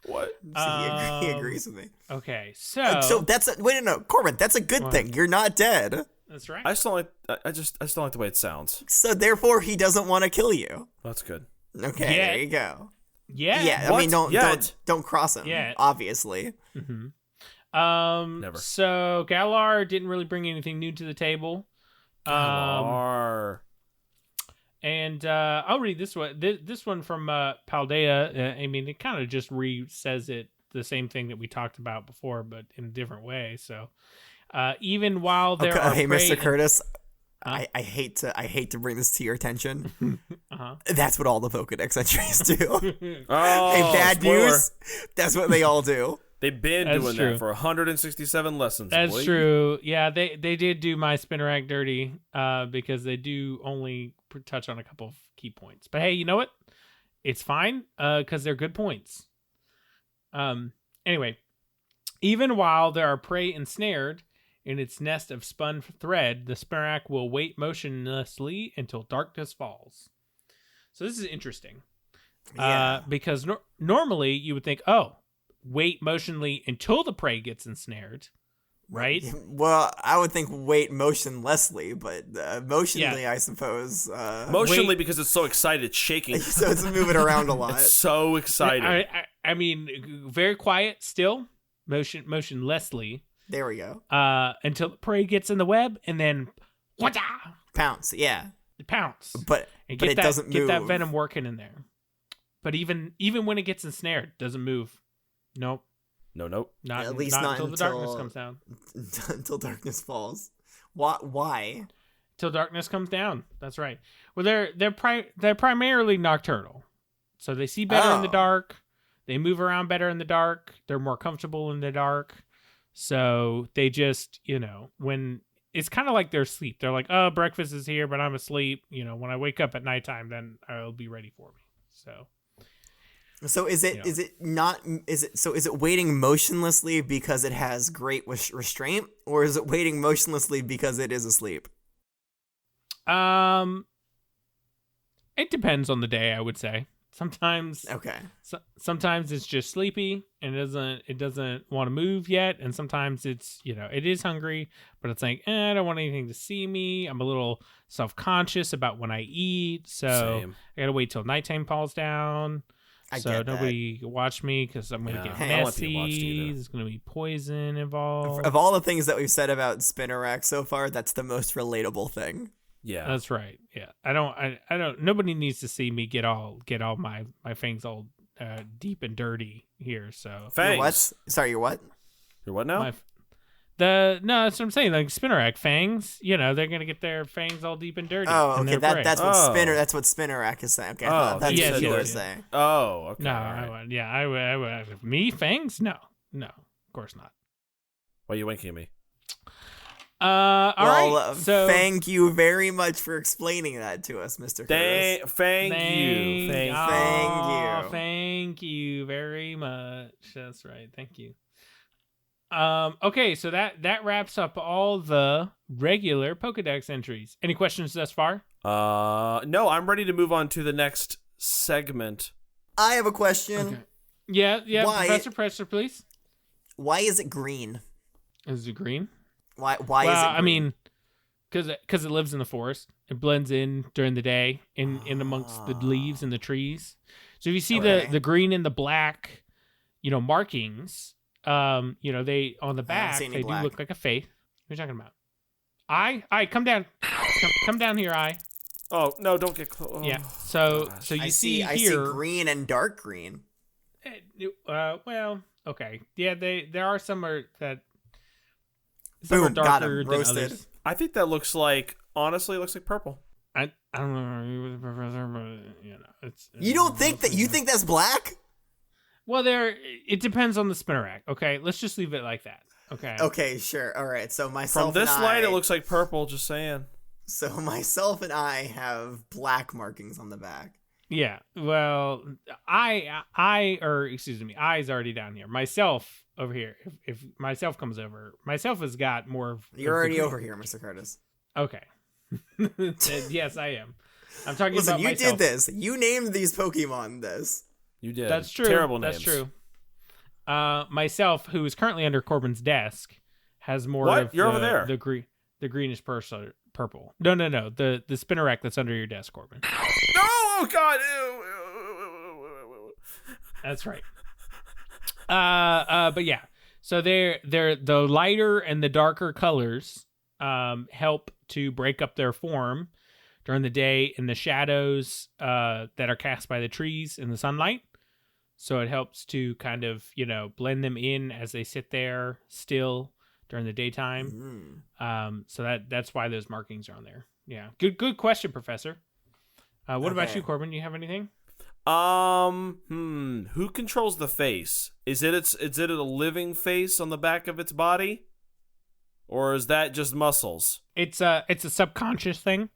What? So he agrees with me. Okay, so So wait, no, Corbin, that's a good What? thing. You're not dead. that's right. I just don't like. I just don't like the way it sounds. So therefore, he doesn't want to kill you. That's good. Okay, Yeah. there you go. Yeah. Yeah, What? I mean, Yet? don't cross him. Yet. Obviously. Never. So Galar didn't really bring anything new to the table. Arr. And I'll read this one. This one from Paldea. I mean, it kind of just says it the same thing that we talked about before, but in a different way. So, even while there Okay, are hey, prey Mr. Curtis. Huh? I hate to bring this to your attention. Uh-huh. That's what all the Pokedex entries do. Oh, Hey, bad spoiler. news. That's what they all do. They've been That's doing true. that for 167 lessons. That's boy. true. Yeah, they did do my Spinarak dirty because they do only touch on a couple of key points. But hey, you know what? It's fine because they're good points. Anyway, even while there are prey ensnared in its nest of spun thread, the Spinarak will wait motionlessly until darkness falls. So this is interesting. Yeah. Because normally you would think, oh, wait motionly until the prey gets ensnared, right? Well, I would think wait motionlessly, but motionally, I suppose. Motionally Wait. because it's so excited, it's shaking. So it's moving around a lot. It's so excited. I mean, very quiet still, motionlessly, There we go. until the prey gets in the web, and then wada, Pounce. Yeah, pounce. but And it doesn't get that move. venom working in there. But even when it gets ensnared, it doesn't move. Nope. Nope. Not At least not until the darkness until- comes down. until darkness falls. Why? Till darkness comes down. That's right. Well, they're primarily nocturnal, so they see better in the Oh. dark. They move around better in the dark. They're more comfortable in the dark. So they just, when it's kind of like their sleep. They're like, oh, breakfast is here, but I'm asleep. When I wake up at nighttime, then it'll be ready for me. So is it waiting motionlessly because it has great restraint, or is it waiting motionlessly because it is asleep? It depends on the day, I would say. Sometimes Okay. sometimes it's just sleepy and it doesn't want to move yet, and sometimes it's it is hungry, but it's like I don't want anything to see me. I'm a little self-conscious about when I eat, so Same. I gotta wait till nighttime falls down. I So get that. nobody can watch me because I'm gonna Yeah. get Hey, I don't want to be messy. watched either. There's gonna be poison involved. Of all the things that we've said about Spinarak so far, that's the most relatable thing. Yeah. That's right. Yeah, I don't. Nobody needs to see me get all my fangs all deep and dirty here. So Your Fangs. what? Sorry, your what? You're what now? no, that's what I'm saying. Like Spinarak fangs, they're gonna get their fangs all deep and dirty. Oh, in okay. their prey. That's what Oh. That's what Spinarak is saying. Okay, I Oh, thought that's yes, what you yes, were yes. saying. Oh, okay. No, all I right. would. Yeah, I would. Me fangs? No, of course not. Why are you winking at me? All right. So thank you very much for explaining that to us, Mr. Curtis. Thank you. Thank you very much. That's right. Thank you. Okay, so that wraps up all the regular Pokedex entries. Any questions thus far? No, I'm ready to move on to the next segment. I have a question. Okay. Yeah. Professor, please. Why is it green? Is it green? Why is it green? I mean, because it lives in the forest. It blends in during the day in amongst the leaves and the trees. So if you see the green and the black, markings, they on the back they do look like a face. What are you talking about? I come down, come down here. Oh no! Don't get close. Oh, yeah. So you see here. I see green and dark green. Well, okay. Yeah, there are some that. Some are darker got him, than roasted. others. I think that looks like, honestly, it looks like purple. I don't know, Professor, but it's. You don't think that? You think that's black? Well, it depends on the Spinarak. Okay, let's just leave it like that. Okay. Okay, sure. All right. So myself. From this and light, it looks like purple. Just saying. So myself and I have black markings on the back. Yeah. Well, I's already down here. Myself over here. If myself comes over, myself has got more. You're already over here, Mr. Curtis. Okay. Yes, I am. I'm talking Listen, about myself. You did this. You named these Pokemon this. You did. That's true. Terrible names. That's true. Myself, who is currently under Corbin's desk, has more what? of You're over there. the greenish purple. No. The Spinarak that's under your desk, Corbin. No! Oh God! That's right. But yeah. So they're the lighter and the darker colors help to break up their form during the day in the shadows that are cast by the trees in the sunlight. So it helps to kind of, blend them in as they sit there still during the daytime. So that's why those markings are on there. Yeah. Good question, Professor. What about you, Corbin? You have anything? Who controls the face? Is it a living face on the back of its body? Or is that just muscles? It's a subconscious thing.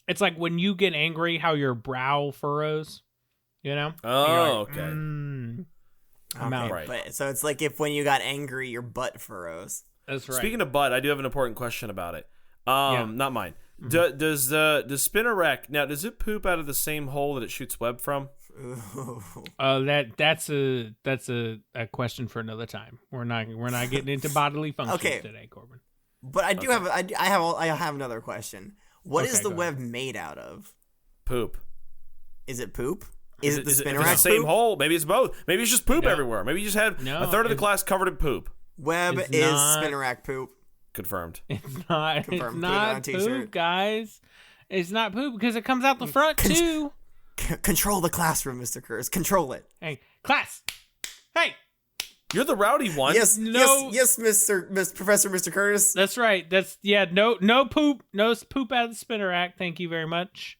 It's like when you get angry, how your brow furrows, Oh, like, okay. I'm out. Right. But, so it's like if when you got angry, your butt furrows. That's right. Speaking of butt, I do have an important question about it. Not mine. Mm-hmm. Does Spinarak now? Does it poop out of the same hole that it shoots web from? That's a question for another time. We're not getting into bodily functions today, Corbin. But I do have I have another question. What is the web made out of? Poop. Is it poop? Is it the Spinarak? It's the same hole. Maybe it's both. Maybe it's just poop everywhere. Maybe you just had a third of the class covered in poop. Web is Spinarak poop. Confirmed. It's not. Confirmed. It's not poop, guys. It's not poop because it comes out the front too. Control the classroom, Mr. Curtis. Control it. Hey, class. Hey. You're the rowdy one. Yes, Professor Mr. Curtis. That's right. No poop out of the Spinarak. Thank you very much.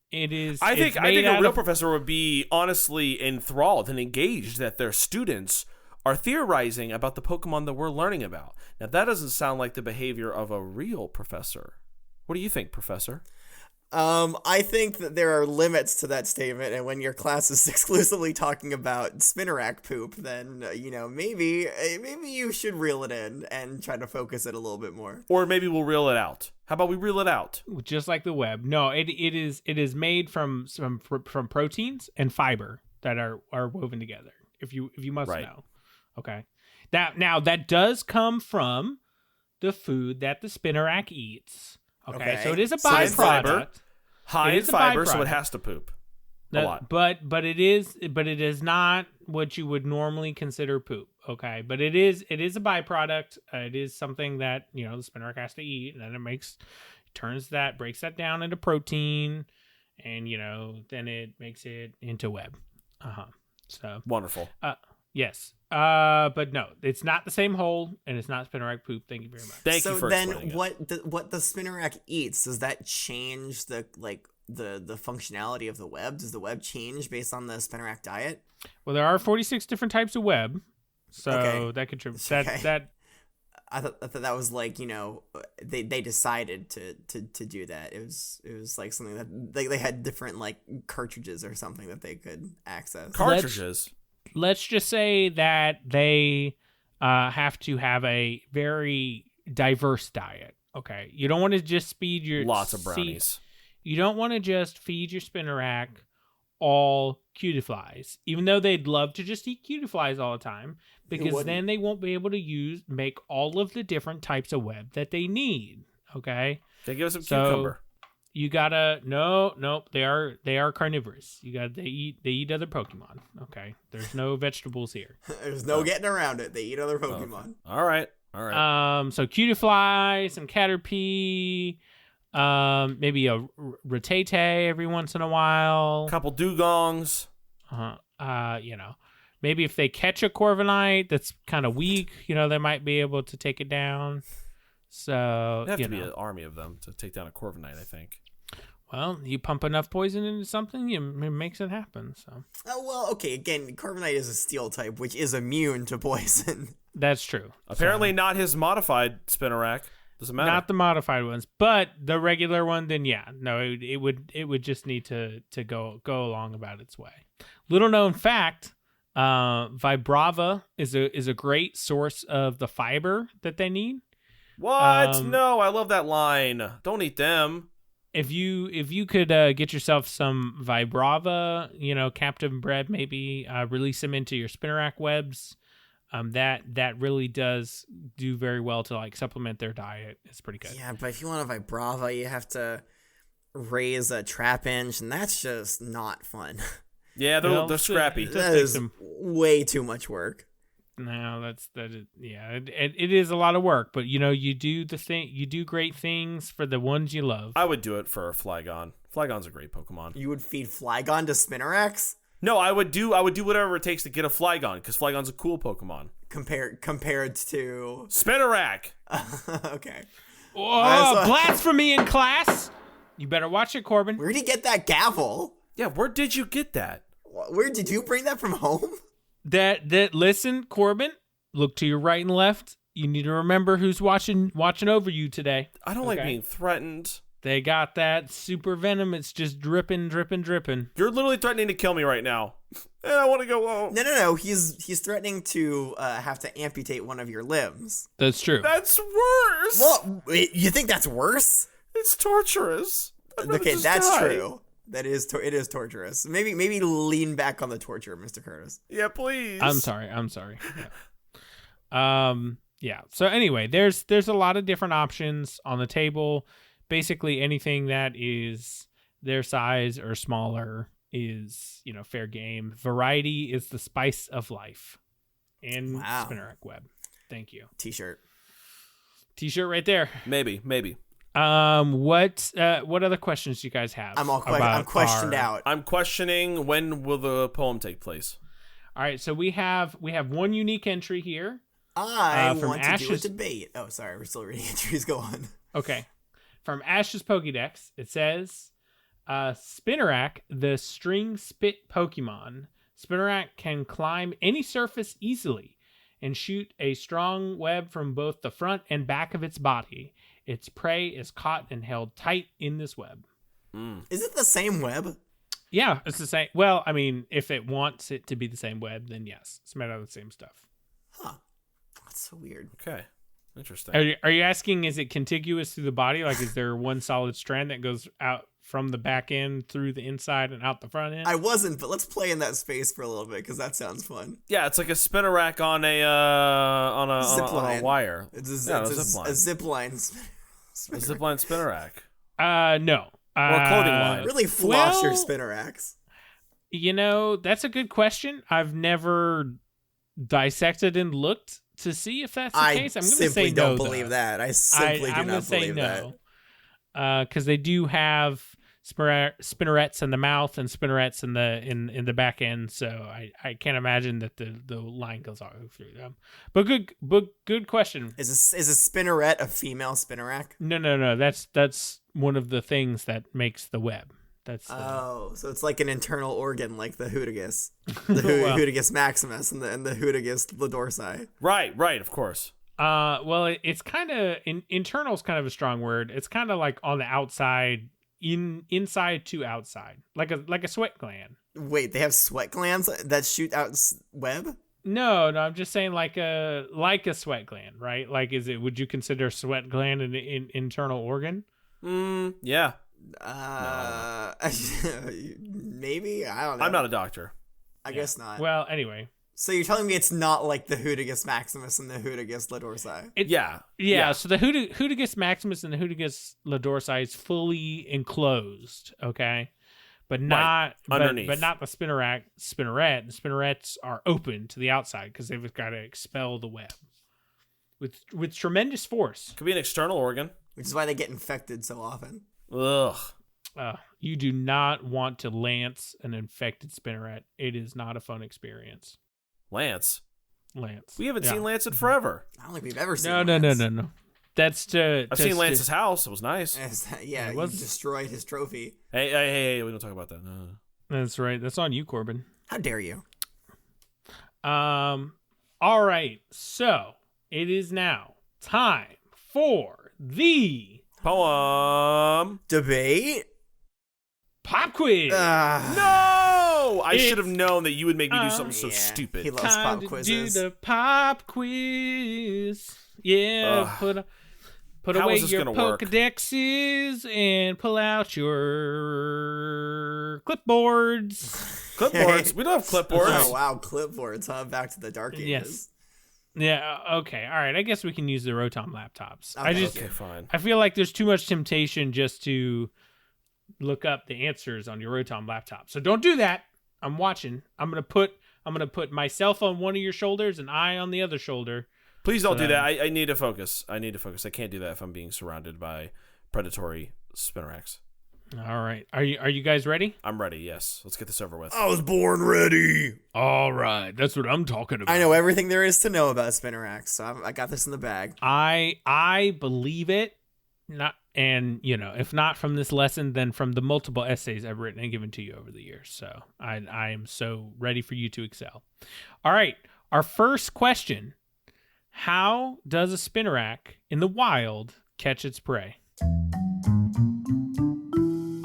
It is. I think a real professor would be honestly enthralled and engaged that their students are theorizing about the Pokemon that we're learning about. Now that doesn't sound like the behavior of a real professor. What do you think, Professor? I think that there are limits to that statement, and when your class is exclusively talking about Spinarak poop, then maybe you should reel it in and try to focus it a little bit more. Or maybe we'll reel it out. How about we reel it out? Just like the web. No, it is made from proteins and fiber that are woven together. If you must know, okay. That does come from the food that the Spinarak eats. Okay, so it is a byproduct. High in fiber, so it has to poop a lot. But it is not what you would normally consider poop. Okay, but it is a byproduct. It is something that the Spinarak has to eat, and then it breaks that down into protein, and then it makes it into web. So wonderful. Yes. But no, it's not the same hole, and it's not Spinarak poop. Thank you very much. Thank you for explaining it. What the Spinarak eats, does that change the functionality of the web? Does the web change based on the Spinarak diet? Well, there are 46 different types of web, so that contributes. I thought that was like, they decided to do that. It was like something that they had different like cartridges or something that they could access. Cartridges. Let's just say that they have to have a very diverse diet. Okay, you don't want to just feed your Lots of brownies. You don't want to just feed your Spinarak all cutie flies, even though they'd love to just eat cutie flies all the time, because then they won't be able to make all of the different types of web that they need. Okay, They give us some cucumber. You gotta nope. They are carnivorous. They eat other Pokemon. Okay, there's no vegetables here. There's no getting around it. They eat other Pokemon. Okay. All right. So cutie fly, some Caterpie. Maybe a Rattata every once in a while. A couple dugongs. Maybe if they catch a Corviknight that's kind of weak, they might be able to take it down. So There'd have to be an army of them to take down a Corviknight, I think. Well, you pump enough poison into something, it makes it happen. So. Oh well, okay. Again, Corviknight is a steel type, which is immune to poison. That's true. Apparently, not his modified Spinarak. Doesn't matter. Not the modified ones, but the regular one. Then yeah, no, it would just need to go along about its way. Little known fact: Vibrava is a great source of the fiber that they need. What? No, I love that line. Don't eat them. If you could get yourself some Vibrava, captive bred, maybe release them into your Spinarak webs. That really does do very well to like supplement their diet. It's pretty good. Yeah, but if you want a Vibrava, you have to raise a Trapinch, and that's just not fun. Yeah, they're scrappy. That is way too much work. No, it is a lot of work, but you do great things for the ones you love. I would do it for Flygon. Flygon's a great Pokemon. You would feed Flygon to Spinarax? No, I would do whatever it takes to get a Flygon, because Flygon's a cool Pokemon. Compared to Spinarak. Okay. Oh, blasphemy in class! You better watch it, Corbin. Where did he get that gavel? Yeah, where did you get that? Where did you bring that from home? Listen, Corbin, look to your right and left. You need to remember who's watching over you today. I don't like being threatened. They got that super venom. It's just dripping. You're literally threatening to kill me right now. And I want to go home. No. He's threatening to have to amputate one of your limbs. That's true. That's worse. Well, you think that's worse? It's torturous. Okay, that's true. It is torturous. Maybe lean back on the torture, Mr. Curtis. Yeah, please. I'm sorry. Yeah. So anyway, there's a lot of different options on the table. Basically, anything that is their size or smaller is fair game. Variety is the spice of life. And Spinarak web. Thank you. T-shirt right there. Maybe. What other questions do you guys have? I'm questioned out. I'm questioning when will the poem take place. All right, so we have one unique entry here. I want to do a debate. Oh, sorry, we're still reading entries. Go on. Okay, from Ash's Pokédex, it says, Spinarak, the string spit Pokemon. Spinarak can climb any surface easily and shoot a strong web from both the front and back of its body. Its prey is caught and held tight in this web. Is it the same web? Yeah, it's the same. Well, I mean, if it wants it to be the same web, then yes, it's made out of the same stuff. Huh. That's so weird. Okay. Interesting. Are you asking, is it contiguous through the body? Like, is there one solid strand that goes out from the back end through the inside and out the front end? I wasn't, but let's play in that space for a little bit because that sounds fun. Yeah, it's like a Spinarak on a wire. It's a zip line. A zipline Spinarak. No. Or a clothing line. Really floss your Spinaraks. That's a good question. I've never dissected and looked to see if that's the case. I'm going to say no. I don't believe that. I simply do not believe that. Because they do have spinnerets in the mouth and spinnerets in the back end, so I can't imagine that the line goes all through them. But good question. Is a spinneret a female Spinarak? No. That's one of the things that makes the web. So it's like an internal organ, like the Hootigus, the Hootigus maximus and the Hootigus ladorsi. Right, of course. Well, it's kind of internal is kind of a strong word. It's kind of like on the outside, inside to outside, like a sweat gland. Wait, they have sweat glands that shoot out web? No, I'm just saying like a sweat gland, right? Like, would you consider sweat gland an internal organ? Yeah. Maybe, I don't know. I'm not a doctor. I guess not. Well, anyway. So you're telling me it's not like the Hudigus Maximus and the Hudigus Ladorsi? Yeah. So the Hudigus Maximus and the Hudigus Ladorsi is fully enclosed, okay, but not underneath. but not the Spinarak, Spinnerette. The Spinnerets are open to the outside because they've got to expel the web with tremendous force. Could be an external organ. Which is why they get infected so often. Ugh. You do not want to lance an infected Spinneret. It is not a fun experience. Lance. Lance. We haven't seen Lance in forever. I don't think we've ever seen Lance. Lance. No. That's I've seen Lance's house. It was nice. Yeah, you destroyed his trophy. Hey, we don't talk about that. No. That's right. That's on you, Corbin. How dare you? All right. So it is now time for the poem debate pop quiz. No, I should have known that you would make me do something so stupid. He loves Time pop quizzes. to do the pop quiz. Yeah, put How away is this your gonna work? Pokedexes and pull out your clipboards. Clipboards? We don't have clipboards. Oh wow, clipboards, huh? Back to the dark ages. Yes. Yeah, okay. All right. I guess we can use the Rotom laptops. Okay, fine. I feel like there's too much temptation just to look up the answers on your Rotom laptop. So don't do that. I'm watching. I'm going to put myself on one of your shoulders and I on the other shoulder. Please don't do that. I need to focus. I can't do that if I'm being surrounded by predatory Spinaraks. All right. Are you guys ready? I'm ready, yes. Let's get this over with. I was born ready. All right. That's what I'm talking about. I know everything there is to know about Spinarak, so I got this in the bag. I believe it. If not from this lesson, then from the multiple essays I've written and given to you over the years. So I am so ready for you to excel. All right. Our first question. How does a Spinarak in the wild catch its prey?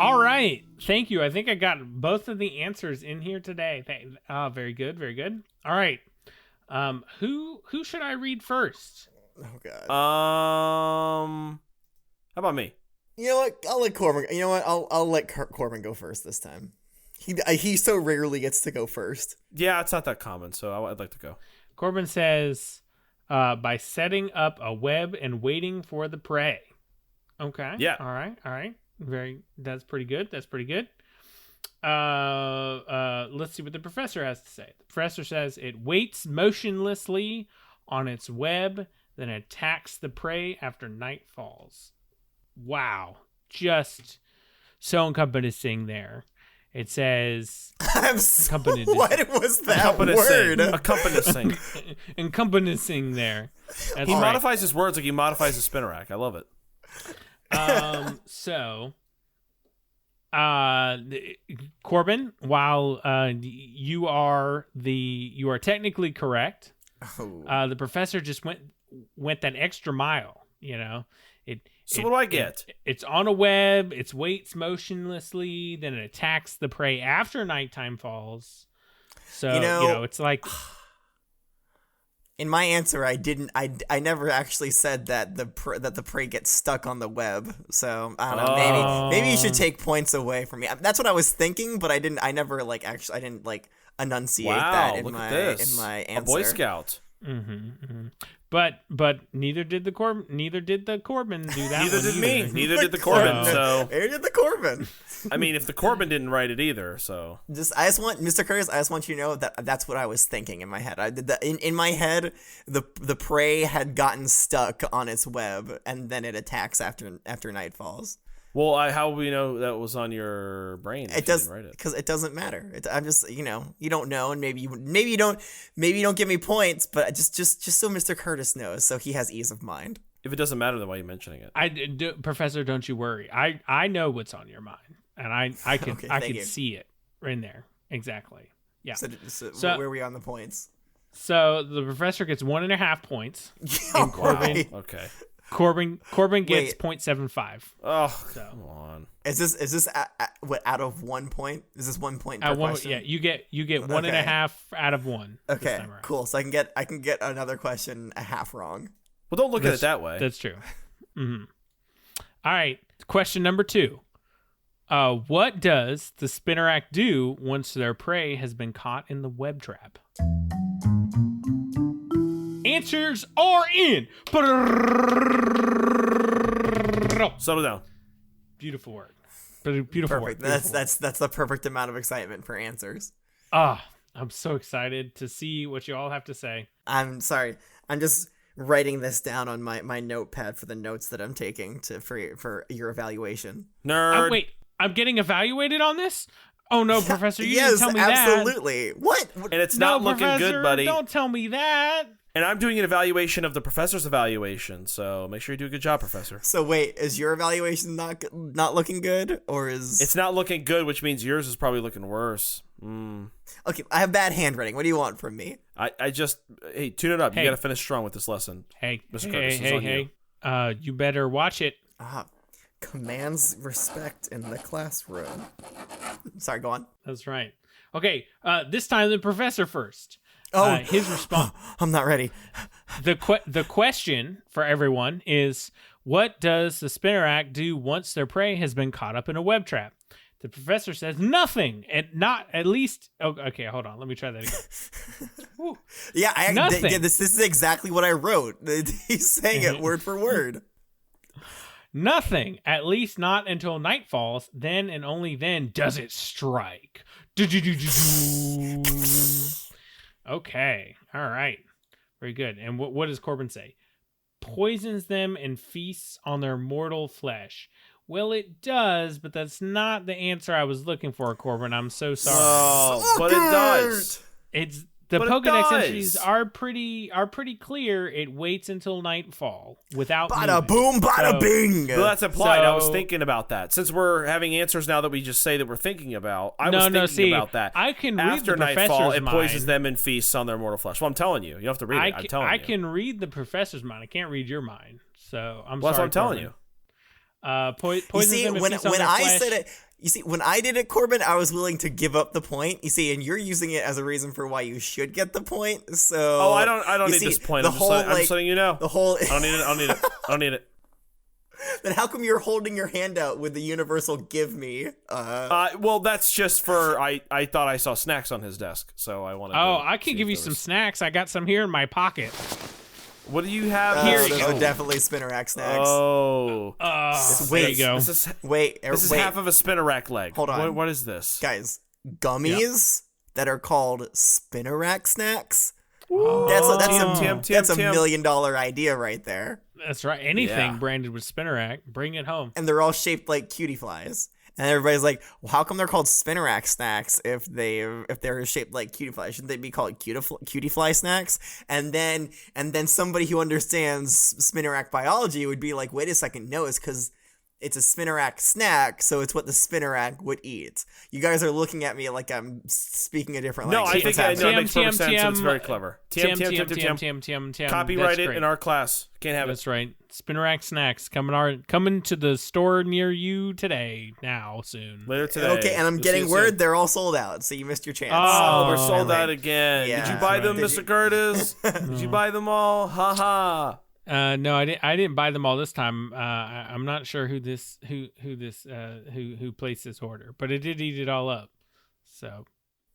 All right. Thank you. I think I got both of the answers in here today. Very good. Very good. All right. Who should I read first? Oh god. How about me? You know what? I'll let Corbin. You know what? I'll let Corbin go first this time. He so rarely gets to go first. Yeah, it's not that common, so I'd like to go. Corbin says, by setting up a web and waiting for the prey. Okay. Yeah. All right. That's pretty good. Let's see what the professor has to say. The professor says it waits motionlessly on its web, then attacks the prey after night falls. Wow. Just so encompassing there. It says what was that word? Encompassing. Encompassing there. That's he right. modifies his words like he modifies his Spinarak. I love it. Corbin, while you are technically correct, the professor just went that extra mile. So what do I get? It's on a web. It waits motionlessly. Then it attacks the prey after nighttime falls. So it's like. In my answer, I never actually said that the prey gets stuck on the web. So I don't know. Maybe you should take points away from me. That's what I was thinking, but I didn't enunciate that in my answer. A Boy Scout. Mm-hmm. But neither did the Corbin do that. Neither did me. Neither did the Corbin. So neither did the Corbin. I mean, if the Corbin didn't write it either, so I just want Mr. Curtis. I just want you to know that that's what I was thinking in my head. In my head, the prey had gotten stuck on its web, and then it attacks after night falls. Well, how will we know that was on your brain? It does because it doesn't matter. I'm just you don't know, and maybe you don't give me points, but just so Mr. Curtis knows, so he has ease of mind. If it doesn't matter, then why are you mentioning it? Professor, don't you worry. I know what's on your mind, and I can Okay, I can see it in there exactly. Yeah. So where are we on the points? So the professor gets 1.5 points. And Corbin, Okay. Corbin gets Wait. 0.75. Oh, So. come on. Is this what out of 1 point? Is this 1 point per At one, question? yeah, you get 1.5 out of 1. this Okay, time around. cool. So I can get another question a half wrong. Well, don't look at it that way. That's true. Mm-hmm. All right, question number 2. What does the Spinarak do once their prey has been caught in the web trap? Answers are in. Settle down. Beautiful work. Beautiful Perfect. work. That's the perfect amount of excitement for answers. I'm so excited to see what you all have to say. I'm sorry. I'm just writing this down on my notepad for the notes that I'm taking for your evaluation. Nerd. Wait, I'm getting evaluated on this? Oh no, Professor, you didn't Yes, tell me that. absolutely. What? And it's No, not looking Professor, good, buddy. Don't tell me that. And I'm doing an evaluation of the professor's evaluation, so make sure you do a good job, Professor. So wait, is your evaluation not looking good, or is It's not looking good, which means yours is probably looking worse. Okay, I have bad handwriting. What do you want from me? I just hey, tune it up. Hey. You got to finish strong with this lesson. Hey, Mr. hey, Curtis, hey, it's on hey. You better watch it. Commands respect in the classroom. Sorry, go on. That's right. Okay, this time the professor first. Oh, His response. I'm not ready. The question for everyone is, what does the Spinarak do once their prey has been caught up in a web trap? The professor says nothing, and not at least. Oh, okay, hold on. Let me try that again. Whew. Yeah, Nothing. this is exactly what I wrote. He's saying it word for word. Nothing, at least not until night falls. Then and only then does it strike. Okay, all right, very good. And what does Corbin say? Poisons them and feasts on their mortal flesh. Well, it does, but that's not the answer I was looking for, Corbin. I'm so sorry. Oh, but it does. It's the But it Pokedex does. entries are pretty clear. It waits until nightfall without Bada moving. boom, bada So- bing. Well, that's implied. I was So- thinking about that. Since we're having answers now that we just say that we're thinking about, I No, was thinking see, about that. I can read After the nightfall, professor's it poisons mind. them and feasts on their mortal flesh. Well, I'm telling you. You don't have to read it. I'm telling you. I can read the professor's mind. I can't read your mind. So I'm Well, that's sorry. what I'm telling Corbin. you. You Poisons see, them and when feasts on their I flesh. said it, you see, when I did it, Corbin, I was willing to give up the point. You see, and you're using it as a reason for why you should get the point. So, Oh, I don't you need see, this point. The I'm whole, just letting you know. the whole. I don't need it. I don't need it. I don't need it. Then how come you're holding your hand out with the universal "give me"? Well, that's just for I thought I saw snacks on his desk, so I wanted. Oh, to I see can give if you there some was- snacks. I got some here in my pocket. What do you have? Here you those go. are definitely Spinarak snacks. Oh, There you go. This is wait, this is wait, half of a Spinarak leg. Hold on. What is this? guys, gummies that are called Spinarak snacks. Oh, That's a Tim. $1 million idea right there. That's right. Anything Yeah. branded with Spinarak, bring it home. And they're all shaped like cutie flies. And everybody's like, well, how come they're called Spinarak snacks if they're shaped like cutie flies? Shouldn't they be called cutie fly snacks? And then somebody who understands Spinarak biology would be like, wait a second, no, it's because it's a Spinarak snack, so it's what the Spinarak would eat. You guys are looking at me like I'm speaking a different No, language. I think What's that happening? makes perfect sense. And it's TM. very clever. TM. Copyright That's it great. in our class. Can't have it. That's right. Spinarak snacks coming to the store near you today. Now soon. Later today. Okay, and I'm You'll getting see it word soon. they're all sold out, so you missed your chance. Oh, we're Oh, sold man. out again. Yeah. Did you buy them, Did Mr. you- Curtis? Did you buy them all? Ha ha. No, I didn't buy them all this time. I'm not sure who placed this order, but it did eat it all up. So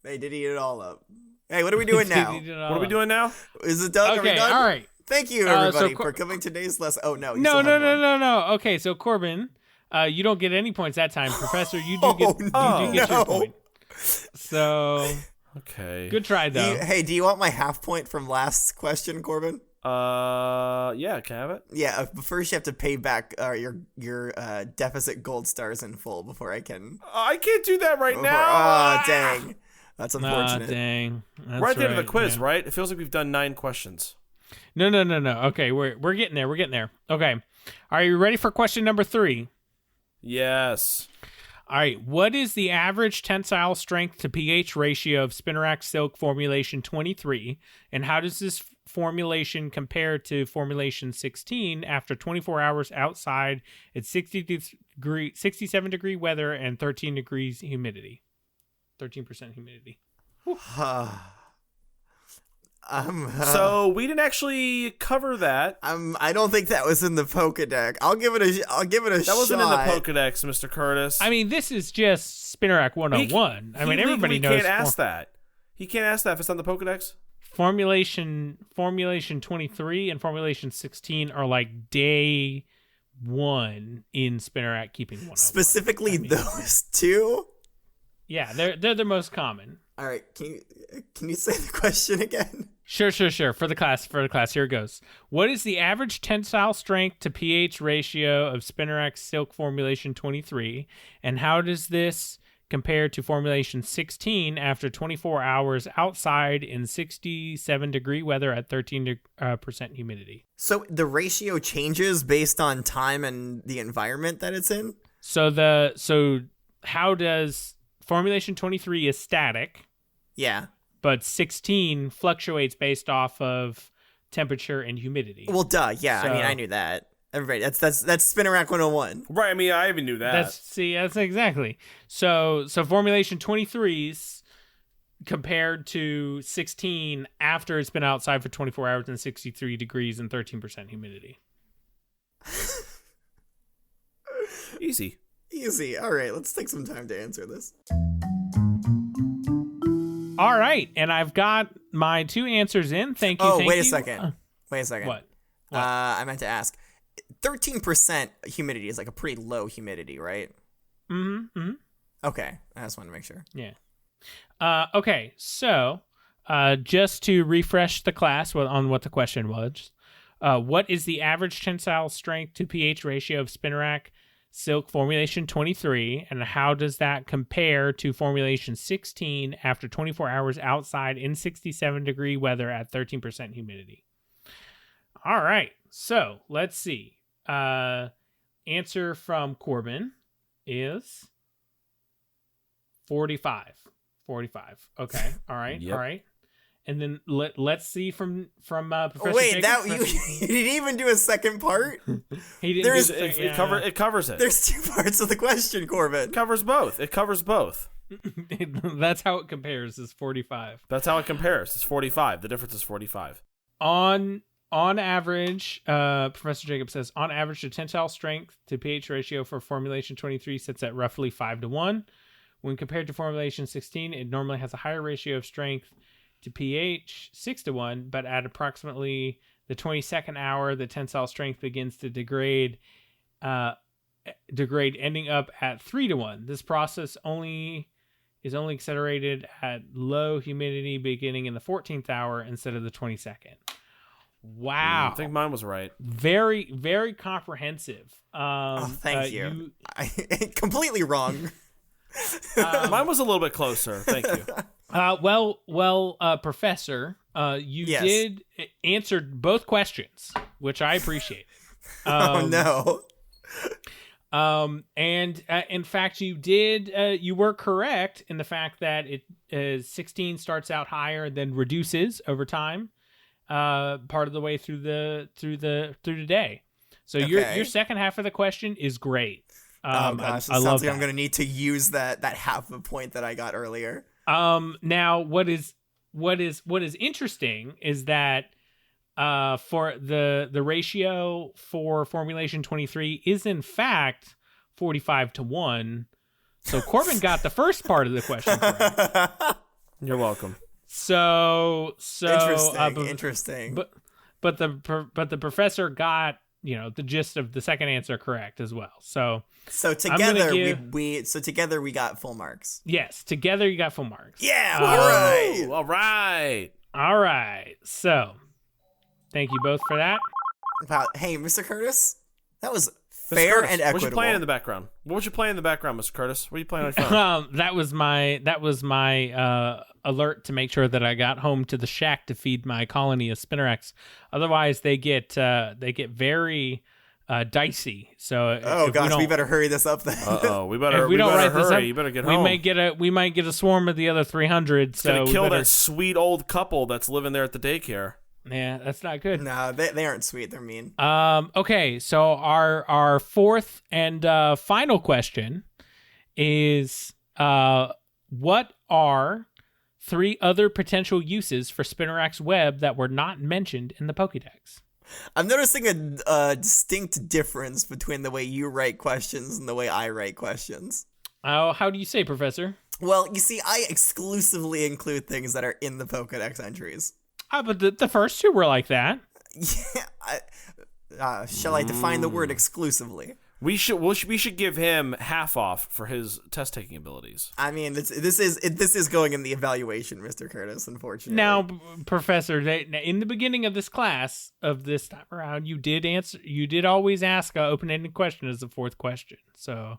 They did eat it all up. Hey, what are we doing now? It ate it all What are we up. doing now? Is it done? Are we Okay, done? all right. Thank you, So everybody, Cor- for coming to today's lesson. Oh, no. You No. still have one. Okay, so Corbin, you don't get any points that time, Professor. You do Oh, get your no. point. So Okay. good try though. Do you want my half point from last question, Corbin? Yeah, can I have it? Yeah, but first you have to pay back your deficit gold stars in full before I can. I can't do that right now. Oh, dang. That's Ah, unfortunate. dang. That's We're at the end of the right, quiz, yeah. right? It feels like we've done 9 questions. No. Okay, we're getting there. We're getting there. Okay, are you ready for question number 3? Yes. All right. What is the average tensile strength to pH ratio of Spinarak Silk Formulation 23? And how does this formulation compare to Formulation 16 after 24 hours outside at 67 degree weather and 13 degrees humidity? 13% humidity. So we didn't actually cover that. I don't think that was in the Pokédex. I'll give it a That shot. wasn't in the Pokédex, Mr. Curtis. I mean, this is just Spinarak 101. I mean, everybody knows. He can't ask that. He can't ask that if it's on the Pokédex. Formulation 23 and Formulation 16 are like day one in Spinarak keeping 101. Specifically those two? Yeah, they're the most common. All right, can you say the question again? Sure. For the class, here it goes. What is the average tensile strength to pH ratio of Spinarak Silk Formulation 23, and how does this compare to Formulation 16 after 24 hours outside in 67 degree weather at 13% humidity? So the ratio changes based on time and the environment that it's in? So how does Formulation 23 is static? Yeah. But 16 fluctuates based off of temperature and humidity. Well, duh. Yeah, So- I mean, I knew that. Everybody, that's Spinarak 101. Right, I mean, I even knew that. That's exactly. So Formulation 23's compared to 16 after it's been outside for 24 hours and 63 degrees and 13% humidity. Easy. Easy. All right, let's take some time to answer this. All right, and I've got my two answers in. Thank you. Oh, thank wait you. a second. Wait a second. What? I meant to ask. 13% humidity is like a pretty low humidity, right? Mm-hmm. Okay, I just wanted to make sure. Yeah. Okay, so just to refresh the class on what the question was, what is the average tensile strength to pH ratio of Spinarak Silk Formulation 23, and how does that compare to Formulation 16 after 24 hours outside in 67 degree weather at 13% humidity? All right, so let's see. Answer from Corbin is 45. Okay. All right. Yep. All right. And then let's see from Professor Wait, Jacobs. you didn't even do a second part? He didn't. There's- do the- It covers it. There's two parts of the question, Corbin. It covers both. That's how it compares. Is 45 That's how it compares. It's 45. The difference is 45. on average? Professor Jacobs says on average, the tensile strength to pH ratio for Formulation 23 sits at roughly 5-1. When compared to Formulation 16, it normally has a higher ratio of strength to pH 6-1, but at approximately the 22nd hour, the tensile strength begins to degrade, ending up at 3-1. This process is only accelerated at low humidity beginning in the 14th hour instead of the 22nd. Wow. I think mine was right. Very, very comprehensive. Thank you. Completely wrong. Mine was a little bit closer. Thank you. Professor, you Yes. did answer both questions, which I appreciate. Oh no. And in fact, you were correct in the fact that 16 starts out higher, then reduces over time, part of the way through the day. So Okay. your second half of the question is great. Oh gosh, it I sounds love like I'm that. gonna need to use that half a point that I got earlier. Now what is interesting is that for the ratio for Formulation 23 is in fact 45-1. So Corbin got the first part of the question correct. You're welcome. So Interesting. but the professor got the gist of the second answer correct as well. So together give- we got full marks. yes, together you got full marks. Yeah, all right. Ooh, all right. All right. So thank you both for that. Wow. Hey, Mr. Curtis, that was Mr. fair Curtis, and What equitable. you playing in the background? Mr. Curtis? What are you playing on your phone? That was my alert to make sure that I got home to the shack to feed my colony of Spinaraks. Otherwise, they get very dicey. So Oh gosh, we better hurry this up then. We better. If we don't write this hurry. up, You better get we home. might get a swarm of the other 300. It's So gonna we kill better, that sweet old couple that's living there at the daycare. Yeah, that's not good. No, they aren't sweet. They're mean. Okay, so our fourth and final question is, what are 3 other potential uses for Spinarak's web that were not mentioned in the Pokédex? I'm noticing a distinct difference between the way you write questions and the way I write questions. Oh, how do you say, Professor? Well, you see, I exclusively include things that are in the Pokédex entries. But the first 2 were like that. Yeah, shall I define the word exclusively? We should give him half off for his test taking abilities. I mean, this is going in the evaluation, Mr. Curtis. Unfortunately. Now, Professor, in the beginning of this class of this time around, you did always ask an open-ended question as the 4th question. So,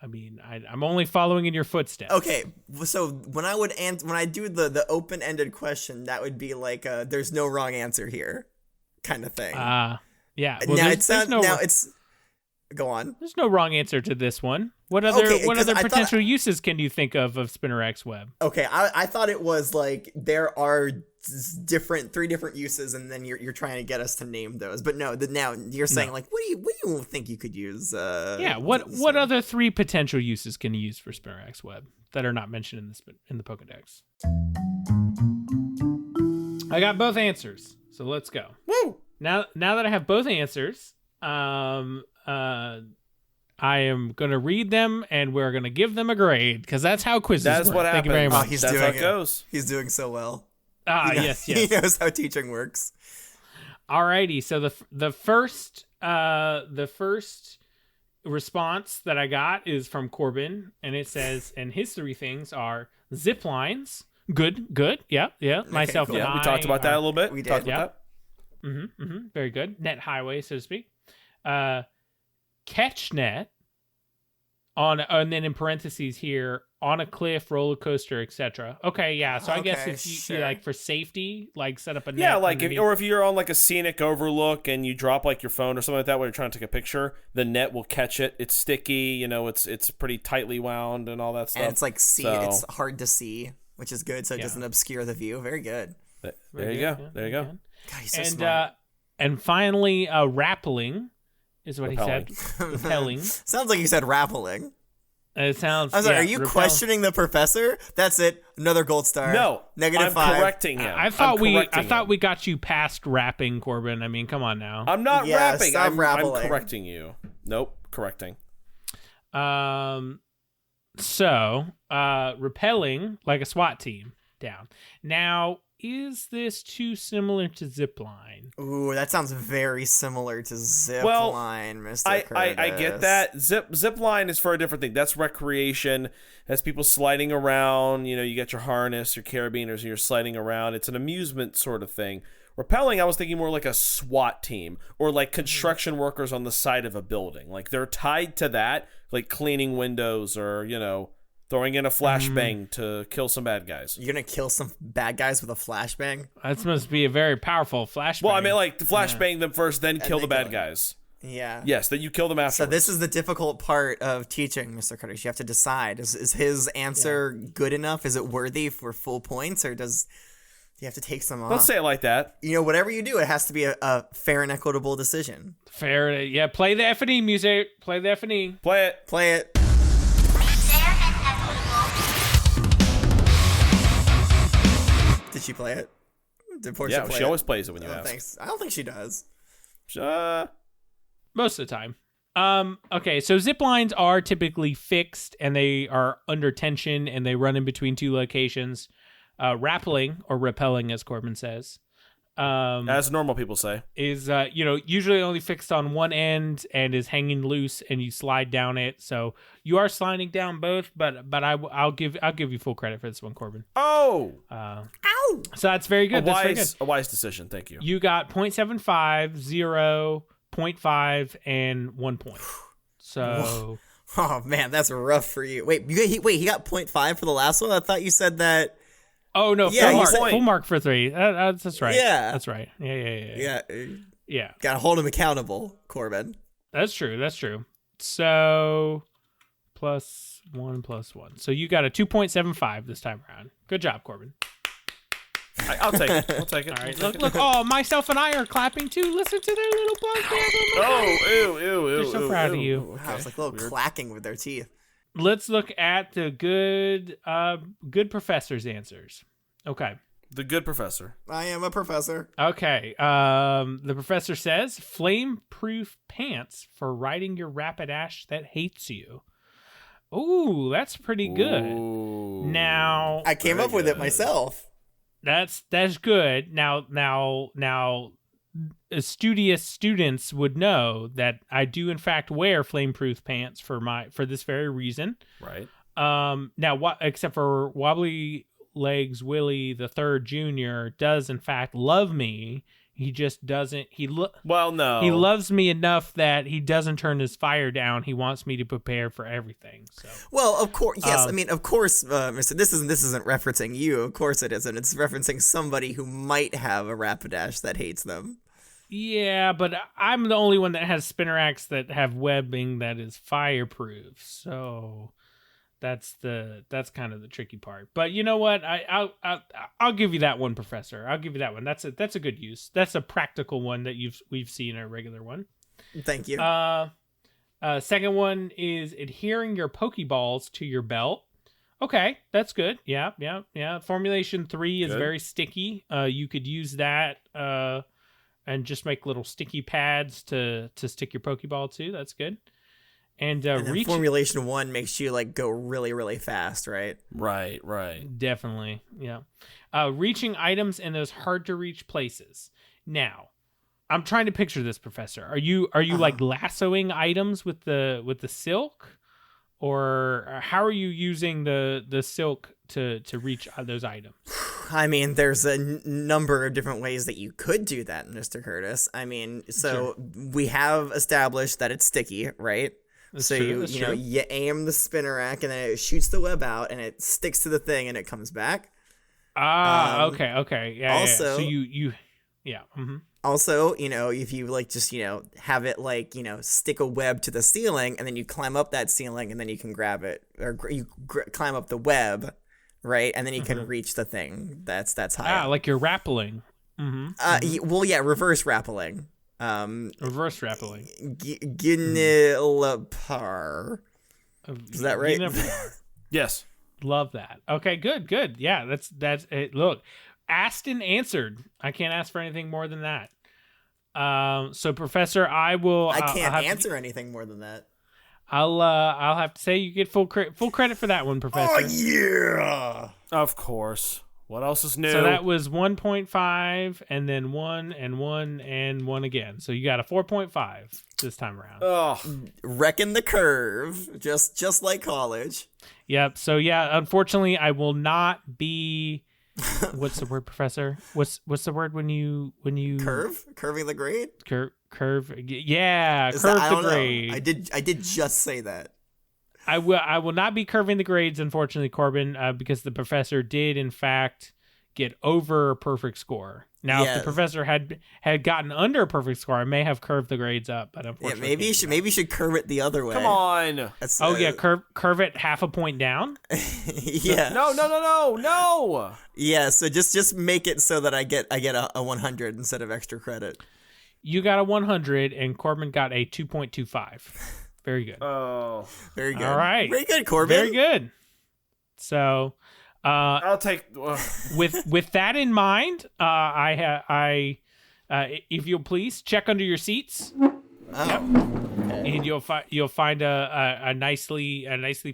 I mean, I'm only following in your footsteps. Okay, so when I do the open-ended question, that would be like there's no wrong answer here, kind of thing. Yeah. Well, Go on. There's no wrong answer to this one. What other potential uses can you think of Spinarak's web? Okay, I thought it was like there are 3 different uses, and then you're trying to get us to name those. But no, now you're saying like, what do you think you could use? What other 3 potential uses can you use for Spinarak's web that are not mentioned in the Pokédex? I got both answers, so let's go. Woo! Now that I have both answers, I am going to read them, and we're going to give them a grade, because that's how quizzes work. That's what happens. Thank you very much. That's how it goes. He's doing so well. Yes. He knows how teaching works. Alrighty, so the first response that I got is from Corbin, and it says, and his 3 things are zip lines. Good. Yeah. Myself cool. and Yeah, we I talked about that a little bit. We did. Talked about that. Very good. Net highway, so to speak. Catch net and then in parentheses here, on a cliff, roller coaster, etc. Okay, yeah. So I guess if you like for safety, like set up a net. Yeah, like if you're on like a scenic overlook and you drop like your phone or something like that when you're trying to take a picture, the net will catch it. It's sticky, it's pretty tightly wound and all that stuff. And it's like it's hard to see, which is good, so it doesn't obscure the view. Very good. There you go. There you go. God, he's so smart. And finally, rappelling is what Repelling. he said. Repelling. Sounds like you said rappelling. It sounds. I'm sorry, are you questioning the professor? That's it. Another gold star. No, -5. I'm correcting him. I thought we got you past rapping, Corbin. I mean, come on now. I'm not rapping. Stop I'm rappelling. correcting you. Nope, correcting. So, repelling like a SWAT team down. Now, is this too similar to zipline? Ooh, that sounds very similar to zipline, Mr. Curtis. I get that. Zipline is for a different thing. That's recreation. That's people sliding around. You get your harness, your carabiners, and you're sliding around. It's an amusement sort of thing. Rappelling, I was thinking more like a SWAT team or like construction workers on the side of a building. Like they're tied to that, like cleaning windows or, throwing in a flashbang to kill some bad guys. You're going to kill some bad guys with a flashbang? That must be a very powerful flashbang. Well, I mean, like, flashbang them first, then kill the bad guys. Yeah. Yes, that you kill them after. So this is the difficult part of teaching, Mr. Curtis. You have to decide. Is his answer good enough? Is it worthy for full points, or does you have to take some off? Let's say it like that. Whatever you do, it has to be a fair and equitable decision. Fair, yeah. Play the F&E music. Play the F&E. Play it. Play it. Did she play it? Did Portia play she it? always plays it when you ask. Thanks. I don't think she does. Most of the time. Okay, so zip lines are typically fixed and they are under tension and they run in between 2 locations. Rappelling or repelling, as Corbin says, as normal people say, is usually only fixed on one end and is hanging loose, and you slide down it. So you are sliding down both, but I'll give you full credit for this one, Corbin. Oh, ow! So that's very good. A wise decision. Thank you. You got 0.75, 0, 0.5, and 1 point. So. Oh man, that's rough for you. Wait, he got 0.5 for the last one? I thought you said that. Oh no, Yeah, full mark for 3. That's right. Yeah. That's right. Yeah. Yeah. Gotta hold him accountable, Corbin. That's true. That's true. So +1. So you got a 2.75 this time around. Good job, Corbin. I'll take it. I'll take it. All right. Look. Oh, myself and I are clapping too. Listen to their little plug. Oh, ew. They're so proud of you. Wow, it's like a little clacking with their teeth. Let's look at the good professor's answers. Okay. The good professor. I am a professor. Okay. The professor says flame-proof pants for riding your Rapidash that hates you. Ooh, that's pretty good. Ooh, Now I came up with it myself. that's good. Now studious students would know that I do in fact wear flame-proof pants for this very reason. Right. Now except for Wobbly Legs Willie the Third Jr. does in fact love me. He just doesn't. Well, no. He loves me enough that he doesn't turn his fire down. He wants me to prepare for everything. So. Well, of course, yes. I mean, of course, Mr. This isn't referencing you. Of course, it isn't. It's referencing somebody who might have a Rapidash that hates them. Yeah, but I'm the only one that has Spinaraks that have webbing that is fireproof. So that's kind of the tricky part. But you know what? I'll give you that one, Professor. I'll give you that one. That's a good use. That's a practical one that we've seen a regular one. Thank you. Second one is adhering your Pokeballs to your belt. Okay, that's good. Yeah. Formulation 3 is very sticky. You could use that and just make little sticky pads to stick your Pokeball to. That's good. And Formulation 1 makes you like go really, really fast, right? Right. Definitely, yeah. Reaching items in those hard to reach places. Now, I'm trying to picture this, Professor. Are you like lassoing items with the silk, or how are you using the silk to reach those items? I mean, there's a number of different ways that you could do that, Mr. Curtis. I mean, so we have established that it's sticky, right? That's so true, you aim the Spinarak and then it shoots the web out and it sticks to the thing and it comes back. Okay. Yeah. Also, So you mm-hmm. Also, if you like just, have it like, stick a web to the ceiling and then you climb up that ceiling and then you can grab it, or you climb up the web, right? And then you can reach the thing that's high up. Like you're rappelling. Mm-hmm. Well, yeah, reverse rappelling. Reverse rappelling. Ginilapar. Is that right? Yes. Love that. Okay, good. Yeah, that's it. Look, asked and answered. I can't ask for anything more than that. So Professor, I can't answer anything more than that. I'll have to say you get full credit for that one, Professor. Oh yeah. Of course. What else is new? So that was 1.5 and then 1 and 1 and 1 again. So you got a 4.5 this time around. Oh, wrecking the curve, just like college. Yep. So yeah, unfortunately, I will not be. What's the word, Professor? What's the word when you curving the grade? Curve. Yeah, curve the grade. I did just say that. I will not be curving the grades, unfortunately, Corbin, because the professor did in fact get over a perfect score. Now, if the professor had gotten under a perfect score, I may have curved the grades up, but unfortunately, maybe you should curve it the other way. Come on. Curve it half a point down. Yeah. No. Yeah. So just make it so that I get a 100 instead of extra credit. You got a 100, and Corbin got a 2.25. Very good. Oh, very good. All right. Very good, Corbin. Very good. So, I'll take. with that in mind, if you'll please check under your seats. Oh. Yep. Okay. And you'll find a nicely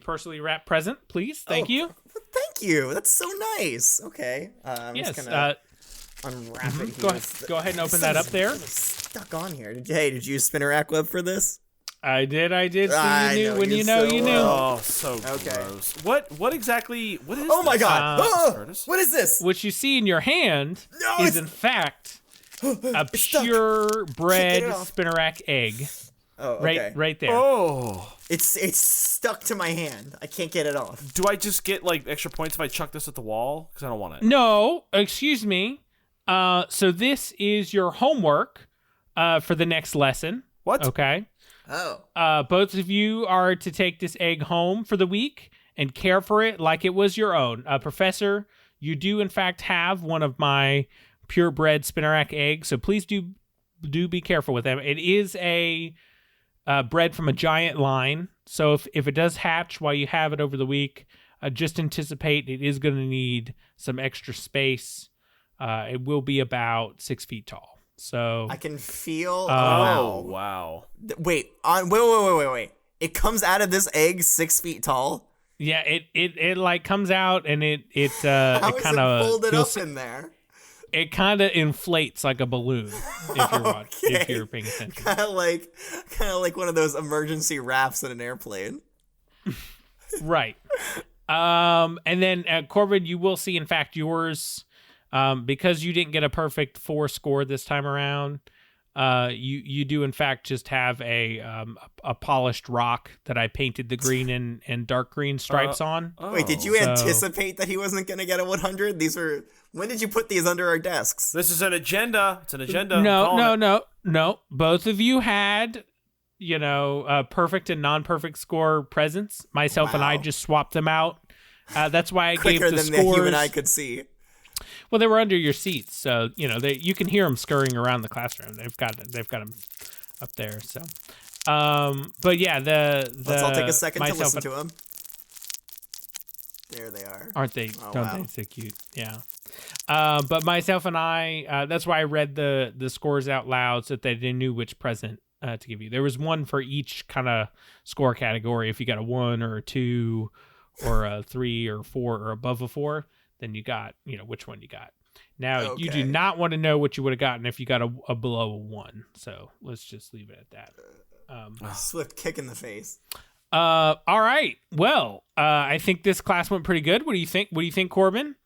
personally wrapped present, please. Thank you. Thank you. That's so nice. Okay. Yes. Just gonna unwrap it here. Go ahead and open that up there. Stuck on here. Did you use Spinarak web for this? I did. So you knew. When you know, you knew. Oh, so gross. What exactly? What is? Oh my God! Curtis? What is this? What you see in your hand is in fact a purebred Spinarak egg. Oh, okay. Right there. Oh, it's stuck to my hand. I can't get it off. Do I just get like extra points if I chuck this at the wall? Because I don't want it. No, excuse me. So this is your homework. for the next lesson. What? Okay. Oh. Both of you are to take this egg home for the week and care for it like it was your own. Professor, you do in fact have one of my purebred Spinarak eggs, so please do be careful with them. It is a bred from a giant line, so if it does hatch while you have it over the week, just anticipate it is going to need some extra space. It will be about 6 feet tall. So I can feel. Wow. Wait. Wait. It comes out of this egg 6 feet tall. yeah, it like comes out and it How is kind it of folded up in there? it kind of inflates like a balloon if you're paying attention. Kind of like one of those emergency rafts in an airplane. Right. And then Corbin, you will see in fact yours. Because you didn't get a perfect 4 score this time around, you do in fact just have a polished rock that I painted the green and dark green stripes on. Wait, did you anticipate that he wasn't going to get a 100? When did you put these under our desks? This is an agenda. It's an agenda. No. Both of you had, perfect and non-perfect score presents. Myself and I just swapped them out. That's why I gave Quicker the than scores. the human eye could see. Well, they were under your seats, so you can hear them scurrying around the classroom. They've got them up there. So, but yeah, Let's all take a second to listen to them. There they are. Aren't they? Oh, don't wow. they so cute? Yeah. But myself and I, that's why I read the scores out loud so that they knew which present to give you. There was one for each kind of score category. If you got a 1 or a 2 or a 3 or 4 or above a 4. Then you got, which one you got. Now, you do not want to know what you would have gotten if you got a below a 1. So let's just leave it at that. Swift kick in the face. All right. Well, I think this class went pretty good. What do you think? What do you think, Corbin?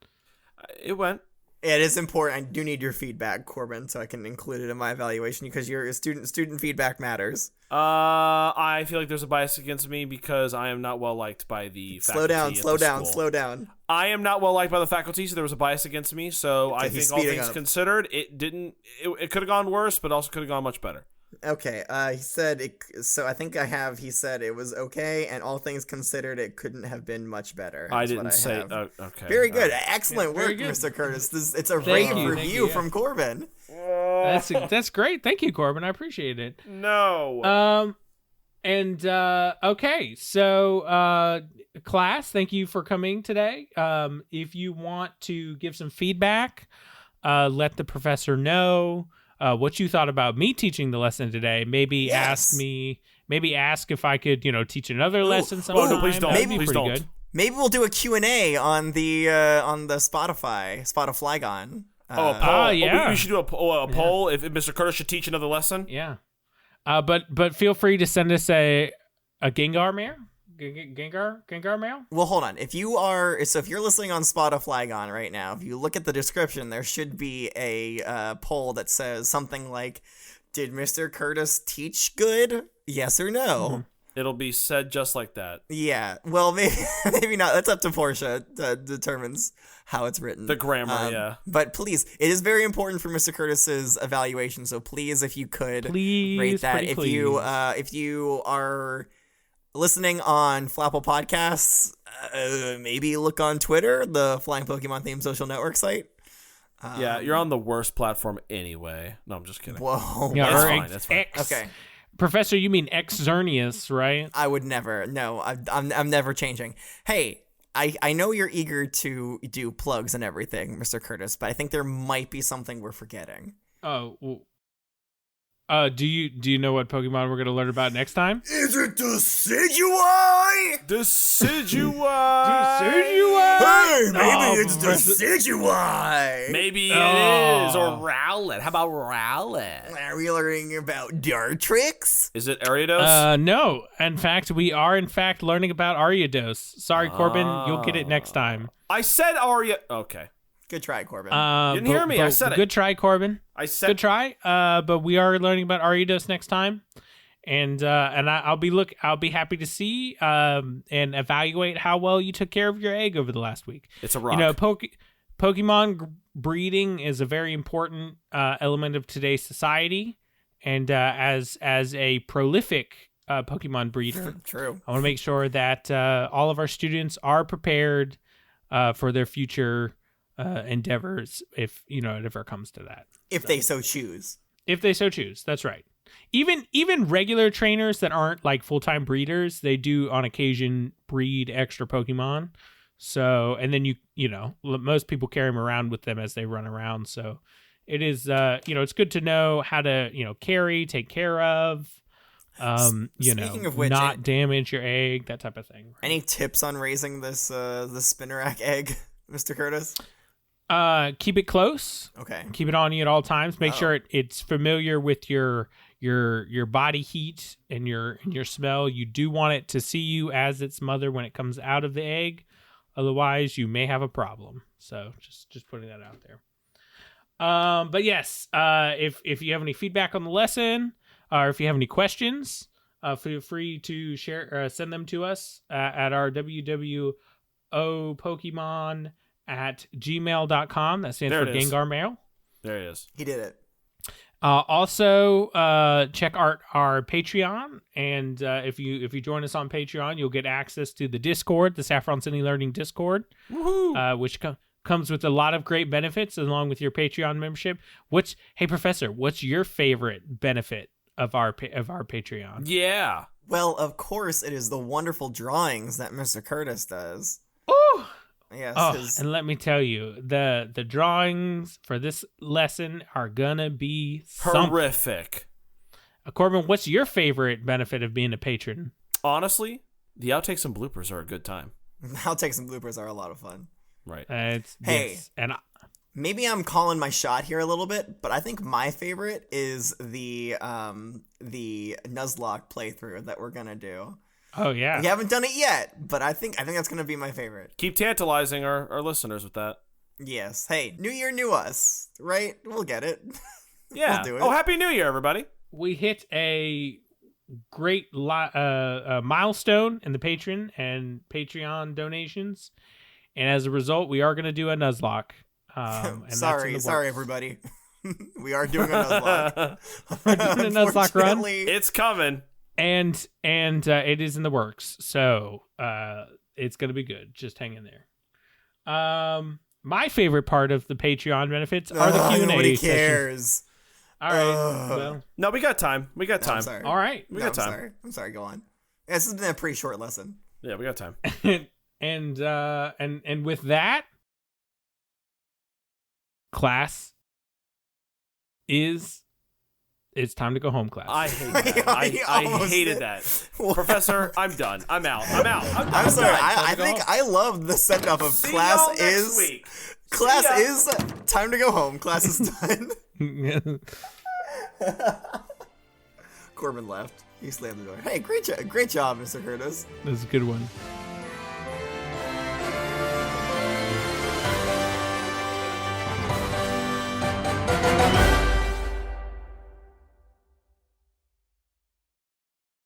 It went. It is important. I do need your feedback, Corbin, so I can include it in my evaluation because you're a student. Student feedback matters. I feel like there's a bias against me because I am not well liked by the faculty. Slow down. I am not well liked by the faculty, so there was a bias against me. So I think all things considered, it didn't. It could have gone worse, but also could have gone much better. Okay. He said it. So I think I have. He said it was okay, and all things considered, it couldn't have been much better. I didn't say. Okay. Very good. Excellent work, good. Mr. Curtis. It's a rave review from Corbin. That's great. Thank you, Corbin. I appreciate it. No. Okay. So, class, thank you for coming today. If you want to give some feedback, let the professor know what you thought about me teaching the lesson today. Maybe ask if I could, teach another lesson sometime. Oh, no, please don't. That'd be please pretty don't. good. Maybe we'll do a Q&A on the Spotify-gon. A poll. Yeah. We should do a poll if Mr. Curtis should teach another lesson. Yeah. But feel free to send us a Gengar mail. Gengar mail. Well, hold on. If you're listening on Spotify right now, if you look at the description, there should be a poll that says something like, "Did Mr. Curtis teach good? Yes or no?" Mm-hmm. It'll be said just like that. Yeah. Well, maybe not. That's up to Portia that determines how it's written. The grammar, yeah. But please, it is very important for Mr. Curtis's evaluation. So please, if you could rate that. If you are listening on Flapple Podcasts, maybe look on Twitter, the Flying Pokemon themed social network site. Yeah, you're on the worst platform anyway. No, I'm just kidding. Whoa. Yeah, That's fine. Okay. Professor, you mean Xerneas, right? I would never. No, I'm never changing. Hey, I know you're eager to do plugs and everything, Mr. Curtis, but I think there might be something we're forgetting. Oh, well, do you know what Pokemon we're going to learn about next time? Is it Decidueye? Decidueye. Hey, maybe it's Decidueye. Maybe it is. Or Rowlet. How about Rowlet? Are we learning about Dartrix? Is it Ariados? No. In fact, we are learning about Ariados. Sorry, Corbin. You'll get it next time. I said Aria. Okay. Good try, Corbin. Didn't hear me. I said it. Good try, Corbin. Good try. But we are learning about Ariados next time, and I'll be happy to see and evaluate how well you took care of your egg over the last week. It's a rock. Pokemon breeding is a very important element of today's society, And as a prolific Pokemon breeder, True. I want to make sure that all of our students are prepared for their future endeavors, if it ever comes to that. If they so choose. If they so choose, that's right. Even regular trainers that aren't like full-time breeders, they do on occasion breed extra Pokemon. So, and then most people carry them around with them as they run around. So it is, it's good to know how to, carry, take care of, Speaking of which, not damage your egg, that type of thing. Right? Any tips on raising this, the Spinarak egg, Mr. Curtis? Keep it close. Okay. Keep it on you at all times. Make sure it's familiar with your body heat and your smell. You do want it to see you as its mother when it comes out of the egg. Otherwise, you may have a problem. So just putting that out there. But yes, if you have any feedback on the lesson, or if you have any questions, feel free to share, send them to us at our wwopokemon@gmail.com. That stands for Gengar Mail. There it is. He did it. Also, check out our Patreon, and if you join us on Patreon, you'll get access to the Discord, the Saffron City Learning Discord, which comes with a lot of great benefits along with your Patreon membership. Hey Professor, what's your favorite benefit of our Patreon? Yeah. Well, of course, it is the wonderful drawings that Mr. Curtis does. Oh. Yes. And let me tell you, the drawings for this lesson are gonna be horrific. Corbin, what's your favorite benefit of being a patron? Honestly, the outtakes and bloopers are a good time. Outtakes and bloopers are a lot of fun. Right. Maybe I'm calling my shot here a little bit, but I think my favorite is the Nuzlocke playthrough that we're gonna do. Oh yeah. We haven't done it yet, but I think that's gonna be my favorite. Keep tantalizing our listeners with that. Yes. Hey, new year, new us, right? We'll get it. Yeah. We'll do it. Oh, happy New Year, everybody. We hit a great milestone in the patron and Patreon donations, and as a result, we are gonna do a Nuzlocke. And sorry, everybody. We are doing a Nuzlocke. We're doing a Nuzlocke run. It's coming. And it is in the works, so it's gonna be good. Just hang in there. My favorite part of the Patreon benefits are the Q&A nobody sessions. Cares. All right. Well, no, we got time. We got time. I'm sorry. All right. We got time. I'm sorry. Go on. Yeah, this has been a pretty short lesson. Yeah, we got time. and with that, class it's time to go home, class. I hate that. I hated that. Professor, I'm done. I'm out. I'm sorry. I think I love the send off of See class y'all next week. Class is time to go home. Class is done. Corbin left. He slammed the door. Hey, great job, Mr. Curtis. That's a good one.